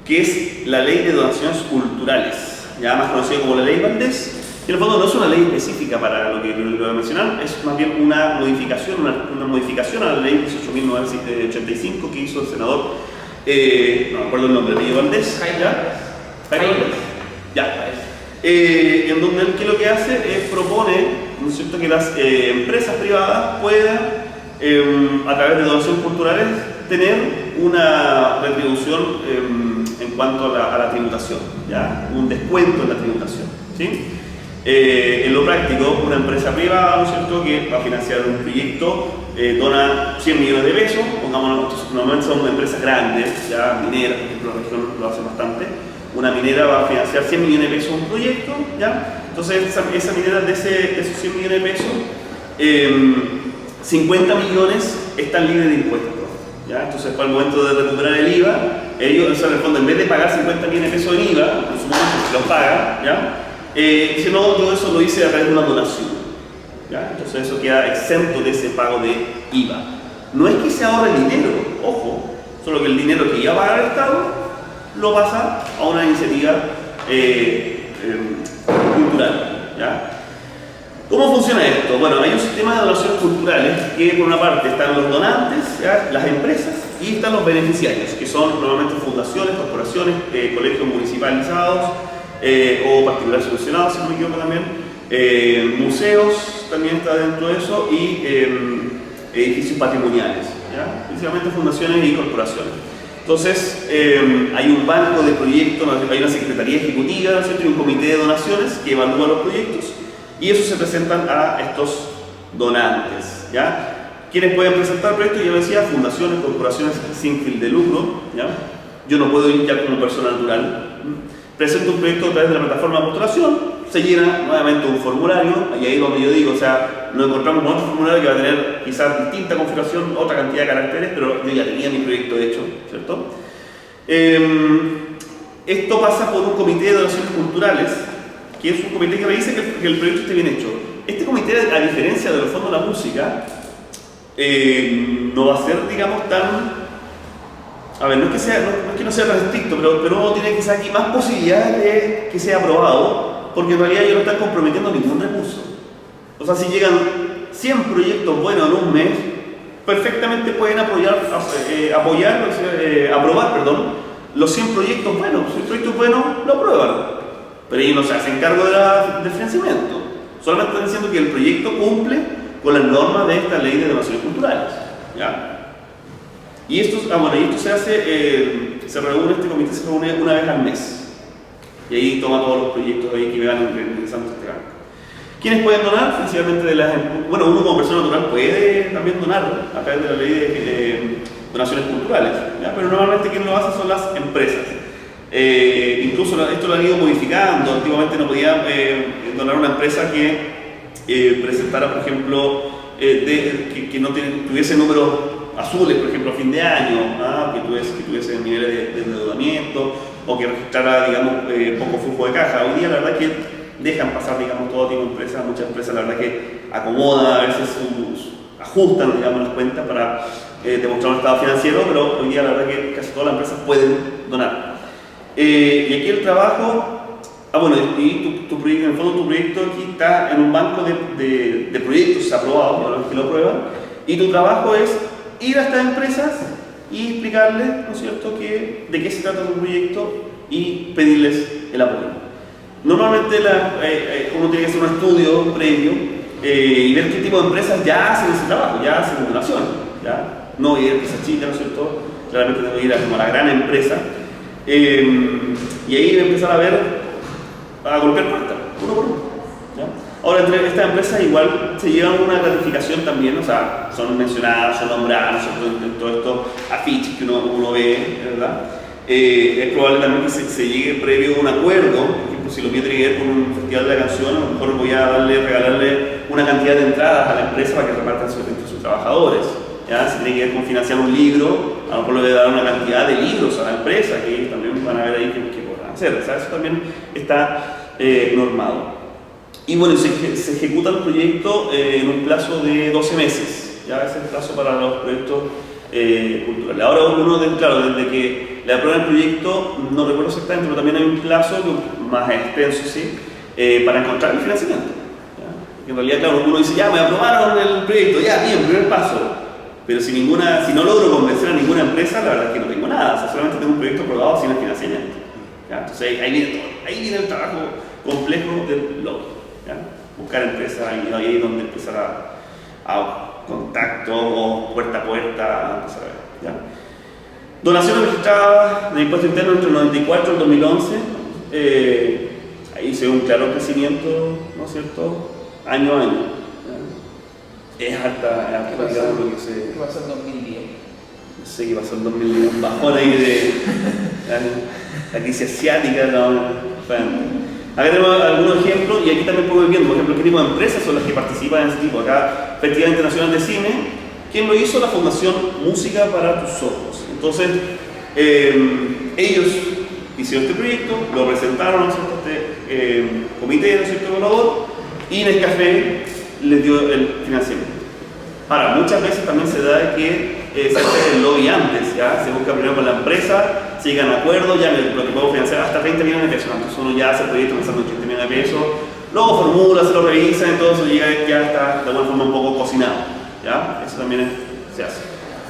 que es la ley de donaciones culturales, ya más conocida como la ley Valdés, que en el fondo no es una ley específica para lo que lo voy a mencionar, es más bien una modificación a la ley 18.985 que hizo el senador, no me acuerdo el nombre, Emilio Valdés, Jaime Valdés. Ya. En donde él, ¿qué es lo que hace? Propone, ¿no es cierto?, que las empresas privadas puedan, a través de donaciones culturales, tener una retribución en cuanto a la tributación, ¿ya? Un descuento en la tributación, ¿sí? En lo práctico, una empresa privada, ¿no es cierto?, que va a financiar un proyecto, dona 100 millones de pesos, pongámonos, normalmente son empresas grandes, ya mineras, por ejemplo, la región lo hace bastante. Una minera va a financiar 100 millones de pesos un proyecto, ¿ya? Entonces esa minera de esos 100 millones de pesos, 50 millones están libres de impuestos, ¿ya? Entonces para el momento de recuperar el IVA, ellos, o sea, en el fondo, en vez de pagar 50 millones de pesos en IVA, en su momento se los paga, ¿ya? Dice, no, yo eso lo hice a través de una donación, ¿ya? Entonces eso queda exento de ese pago de IVA. No es que se ahorre dinero, ojo, solo que el dinero que iba a pagar el Estado lo pasa a una iniciativa cultural, ¿ya? ¿Cómo funciona esto? Bueno, hay un sistema de donaciones culturales que por una parte están los donantes, ¿ya?, las empresas, y están los beneficiarios, que son normalmente fundaciones, corporaciones, colegios municipalizados o particulares subvencionados, si no me equivoco también, museos también está dentro de eso, y edificios patrimoniales, ¿ya? Principalmente fundaciones y corporaciones. Entonces, hay un banco de proyectos, hay una secretaría ejecutiva, ¿no es cierto?, y un comité de donaciones que evalúa los proyectos, y esos se presentan a estos donantes, ¿ya? ¿Quiénes pueden presentar proyectos? Yo decía, fundaciones, corporaciones sin fin de lucro, ¿ya? Yo no puedo ir ya como persona natural. Presento un proyecto a través de la plataforma de postulación, se llena nuevamente un formulario, y ahí es donde yo digo, o sea, nos encontramos con otro formulario que va a tener quizás distinta configuración, otra cantidad de caracteres, pero yo ya tenía mi proyecto hecho, ¿cierto? Esto pasa por un comité de donaciones culturales, que es un comité que revisa que el proyecto esté bien hecho. Este comité, a diferencia de los fondos de la música, no va a ser, digamos, tan... A ver, no es que no sea tan estricto, pero uno tiene que ser aquí más posibilidades de que sea aprobado, porque en realidad ellos no están comprometiendo ningún recurso. O sea, si llegan 100 proyectos buenos en un mes, perfectamente pueden aprobar los 100 proyectos buenos. Si el proyecto es bueno, lo aprueban. Pero ellos no se hacen cargo del financiamiento. Solamente están diciendo que el proyecto cumple con las normas de esta ley de donaciones culturales, ¿ya? Y esto se hace, este comité se reúne una vez al mes. Y ahí toma todos los proyectos ahí que van ingresando a este banco. ¿Quiénes pueden donar? Principalmente uno como persona natural puede también donar a través de la ley de donaciones culturales, ¿ya? Pero normalmente quienes lo hacen son las empresas. Incluso esto lo han ido modificando. Antiguamente no podía donar una empresa que presentara, por ejemplo, que no tuviese números azules, por ejemplo, a fin de año, que tuviese niveles de endeudamiento o que registrara, digamos, poco flujo de caja. Hoy día la verdad que dejan pasar, digamos, todo tipo de empresas. Muchas empresas la verdad que acomodan, a veces ajustan, digamos, las cuentas para demostrar un estado financiero, pero hoy día la verdad que casi todas las empresas pueden donar. Y aquí el trabajo, y tu proyecto, en el fondo tu proyecto aquí está en un banco de proyectos aprobados, los que lo aprueban, y tu trabajo es ir a estas empresas y explicarles, ¿no es cierto?, de qué se trata tu proyecto y pedirles el apoyo. Normalmente uno tiene que hacer un estudio previo y ver qué tipo de empresas ya hacen ese trabajo, ya hacen donación, ¿ya? No ir a empresas chicas, ¿no es cierto? Claramente tengo que ir a la gran empresa. Y ahí empezar a golpear puertas, uno por uno, ¿ya? Ahora, entre estas empresas igual se llevan una gratificación también, o sea, son mencionadas, son nombradas, en todos estos afiches que uno ve, ¿verdad? Es probable también que se llegue previo a un acuerdo. Por ejemplo, si lo mío tiene que ver con un festival de la canción, a lo mejor voy a regalarle una cantidad de entradas a la empresa para que repartan entre sus trabajadores, ¿ya? Si tiene que ver con financiar un libro, a lo mejor le voy a dar una cantidad de libros a la empresa que ellos también van a ver ahí que podrán hacer. O sea, eso también está normado. Y bueno, se ejecuta el proyecto en un plazo de 12 meses, ya es el plazo para los proyectos culturales. Ahora claro, desde que le aprueban el proyecto, no recuerdo exactamente, pero también hay un plazo más extenso, ¿sí? Para encontrar el financiamiento. ¿Ya? En realidad, claro, uno dice, ya me aprobaron el proyecto, ya, bien, primer paso. Pero si no logro convencer a ninguna empresa, la verdad es que no tengo nada, o sea, solamente tengo un proyecto aprobado sin el financiamiento. ¿Ya? Entonces ahí viene el trabajo complejo del lobby. ¿Ya? Buscar empresas, y ahí es donde empezar a contacto o puerta a puerta, empezar a ver. ¿Ya? Donaciones registradas de impuesto interno entre el 94 y el 2011, ahí se ve un claro crecimiento, ¿no es cierto?, año a año. ¿Ya? Es harta cantidad de lo que se... ¿Qué pasó en 2010? No sé qué pasó en 2010, un bajón ahí de la crisis asiática, no, acá tenemos algunos ejemplos y aquí también podemos ir viendo, por ejemplo, qué tipo de empresas son las que participan en ese tipo. Acá, Festival Internacional de Cine, ¿quién lo hizo? La Fundación Música para tus Ojos. Entonces, ellos hicieron este proyecto, lo presentaron a este comité, ¿no es cierto?, evaluador, y Nescafé les dio el financiamiento. Ahora, muchas veces también se da que se hace el lobby antes, ¿ya? Se busca primero con la empresa, se llegan a acuerdos, ya lo que puedo financiar hasta 30 millones de pesos. Entonces uno ya hace el proyecto pensando en 30 millones de pesos, luego formula, se lo revisa, entonces llega ya está de alguna forma un poco cocinado, ¿ya? Eso también se hace.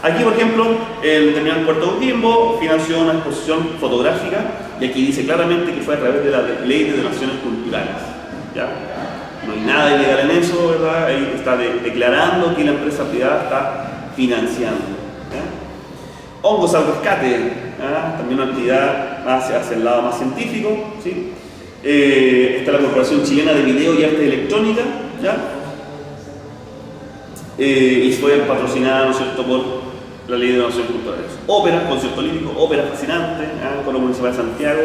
Aquí, por ejemplo, el terminal Puerto Coquimbo financió una exposición fotográfica y aquí dice claramente que fue a través de la Ley de Donaciones Culturales, ¿ya? No hay nada ilegal en eso, ¿verdad? Ahí está declarando que la empresa privada está financiando. ¿Ya? Hongos al rescate, ¿ya? También una actividad hacia el lado más científico, ¿sí? Está la Corporación Chilena de Video y Arte Electrónica, ¿ya? Y fue patrocinada, ¿no es cierto?, por la Ley de Donaciones Culturales. Óperas, concierto lírico, ópera fascinante, ¿ya? Con la Municipal de Santiago,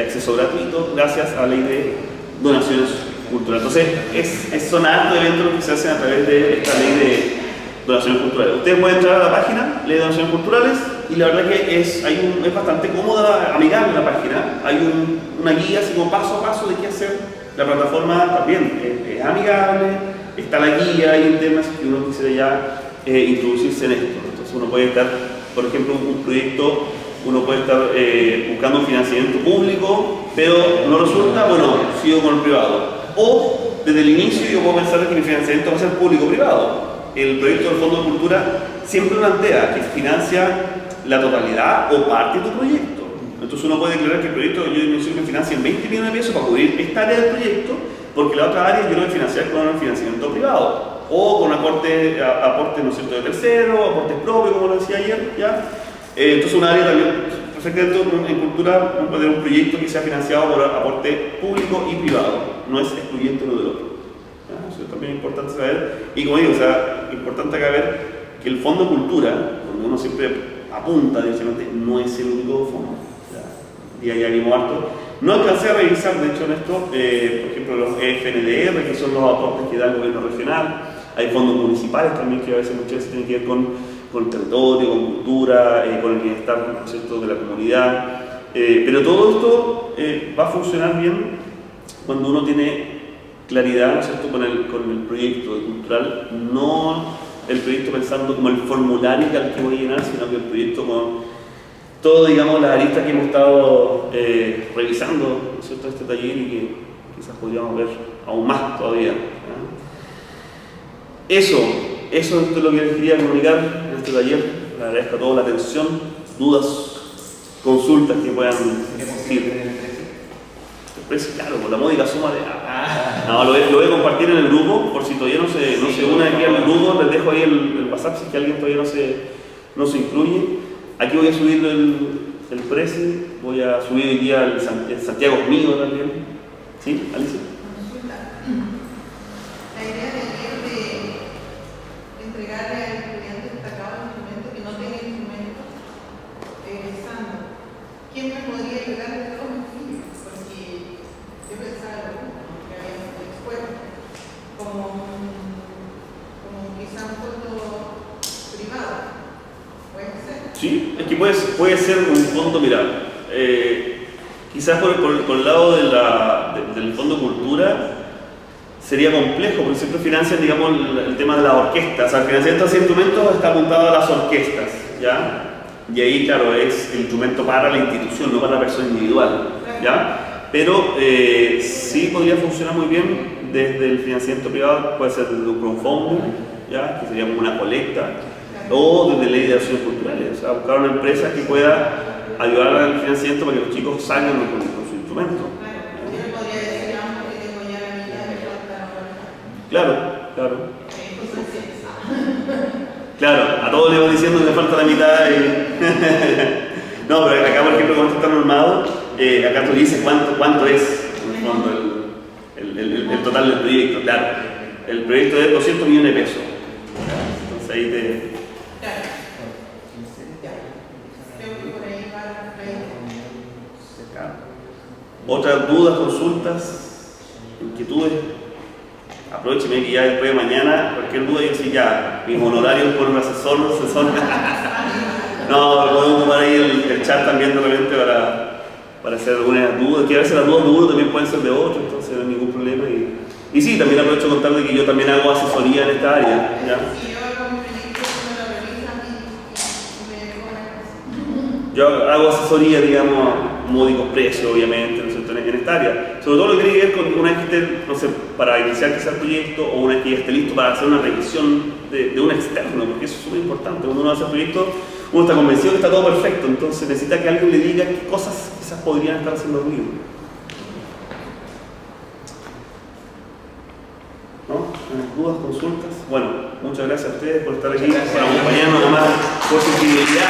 acceso gratuito, gracias a la Ley de Donaciones Culturales. Entonces, son hartos eventos que se hacen a través de esta Ley de Donaciones Culturales. Ustedes pueden entrar a la página, Ley de Donaciones Culturales, y la verdad que es bastante cómoda, amigable la página. Hay una guía así como paso a paso de qué hacer. La plataforma también es amigable, está la guía, hay temas que uno quisiera ya introducirse en esto. Entonces uno puede estar, por ejemplo, un proyecto, uno puede estar buscando un financiamiento público, pero no resulta, bueno, sigo con el privado. O desde el inicio yo puedo pensar que mi financiamiento va a ser público-privado. El proyecto del Fondo de Cultura siempre plantea que financia la totalidad o parte de tu proyecto. Entonces uno puede declarar que el proyecto yo necesito que financie 20 millones de pesos para cubrir esta área del proyecto, porque la otra área yo lo voy a financiar con un financiamiento privado o con aportes, ¿no es cierto?, de tercero, aportes propios, como lo decía ayer, ¿ya? Entonces una área también, en cultura, uno puede tener un proyecto que sea financiado por aporte público y privado, no es excluyente uno del otro. ¿Ya? Eso es también importante saber, y como digo, importante acá ver que el Fondo de Cultura, donde uno siempre apunta directamente, no es el único fondo. ¿Ya? Y ahí vimos harto. No alcancé a revisar, de hecho, en esto, por ejemplo, los FNDR, que son los aportes que da el gobierno regional. Hay fondos municipales también que a veces muchas veces tienen que ver con el territorio, con cultura, con el bienestar, ¿no es cierto?, de la comunidad. Pero todo esto va a funcionar bien cuando uno tiene claridad, ¿no es cierto?, con el proyecto cultural. No el proyecto pensando como el formulario al que voy a llenar, sino que el proyecto con todo, digamos, las aristas que hemos estado revisando, ¿no es cierto?, este taller y que quizás podríamos ver aún más todavía. ¿Eh? Eso es lo que les quería comunicar en este taller. Les agradezco a todos la atención, dudas, consultas que puedan existir. El precio, claro, por la módica suma de... No, lo voy a compartir en el grupo, por si todavía no se une aquí al grupo, les dejo ahí el WhatsApp si es que alguien todavía no se incluye. Aquí voy a subir el precio, voy a subir hoy día el Santiago es mío también. ¿Sí, Alicia? Consulta. La idea de entregarle al estudiante destacado el instrumento que no tenga instrumento egresando. ¿Quién me podría ayudar de todos mis hijos? Porque yo pensaba que había un expuesto como quizá un fondo privado. ¿Puede ser? Sí, es que puede ser un fondo, mira, Quizás por el lado del Fondo Cultura sería complejo, porque siempre financian, digamos, el tema de la orquesta. O sea, el financiamiento de estos instrumentos está apuntado a las orquestas, ¿ya? Y ahí, claro, es el instrumento para la institución, no para la persona individual, ¿ya? Pero sí podría funcionar muy bien desde el financiamiento privado, puede ser desde un crowdfunding, ¿ya? Que sería como una colecta, o desde ley de acciones culturales, o sea, buscar una empresa que pueda ayudar al financiamiento para que los chicos salgan con su instrumento. Yo le podría decir a uno que tengo ya la mitad de falta ahora. Claro. Entonces, Claro, a todos le van diciendo que le falta la mitad y... No, pero acá, por ejemplo, como esto está normado, acá tú dices cuánto es, en el fondo, el total del proyecto. Claro, el proyecto es 200 millones de pesos. Entonces ahí te... claro. Creo que por ahí va la Otras dudas, consultas, inquietudes. Aprovecheme que ya después de mañana, cualquier duda, yo sí ya, mis honorarios por un asesor. No, podemos tomar ahí el chat también de repente para hacer algunas dudas, que a veces las dudas de uno también pueden ser de otro, entonces no hay ningún problema. Y sí, también aprovecho de contarle que yo también hago asesoría en esta área, ¿ya? Si yo hago un proyecto, me lo revisan y me cobran. Yo hago asesoría, digamos, módicos precios, obviamente, ¿no es cierto?, en esta área. Sobre todo lo que tiene que ver con una vez que esté, no sé, para iniciar quizás el proyecto, o una vez que ya esté listo para hacer una revisión de un externo, porque eso es súper importante. Cuando uno hace el proyecto, uno está convencido que está todo perfecto, entonces necesita que alguien le diga qué cosas quizás podrían estar haciendo ruido. ¿No? ¿Dudas, consultas? Bueno, muchas gracias a ustedes por estar aquí, por acompañarnos, además, por su fidelidad.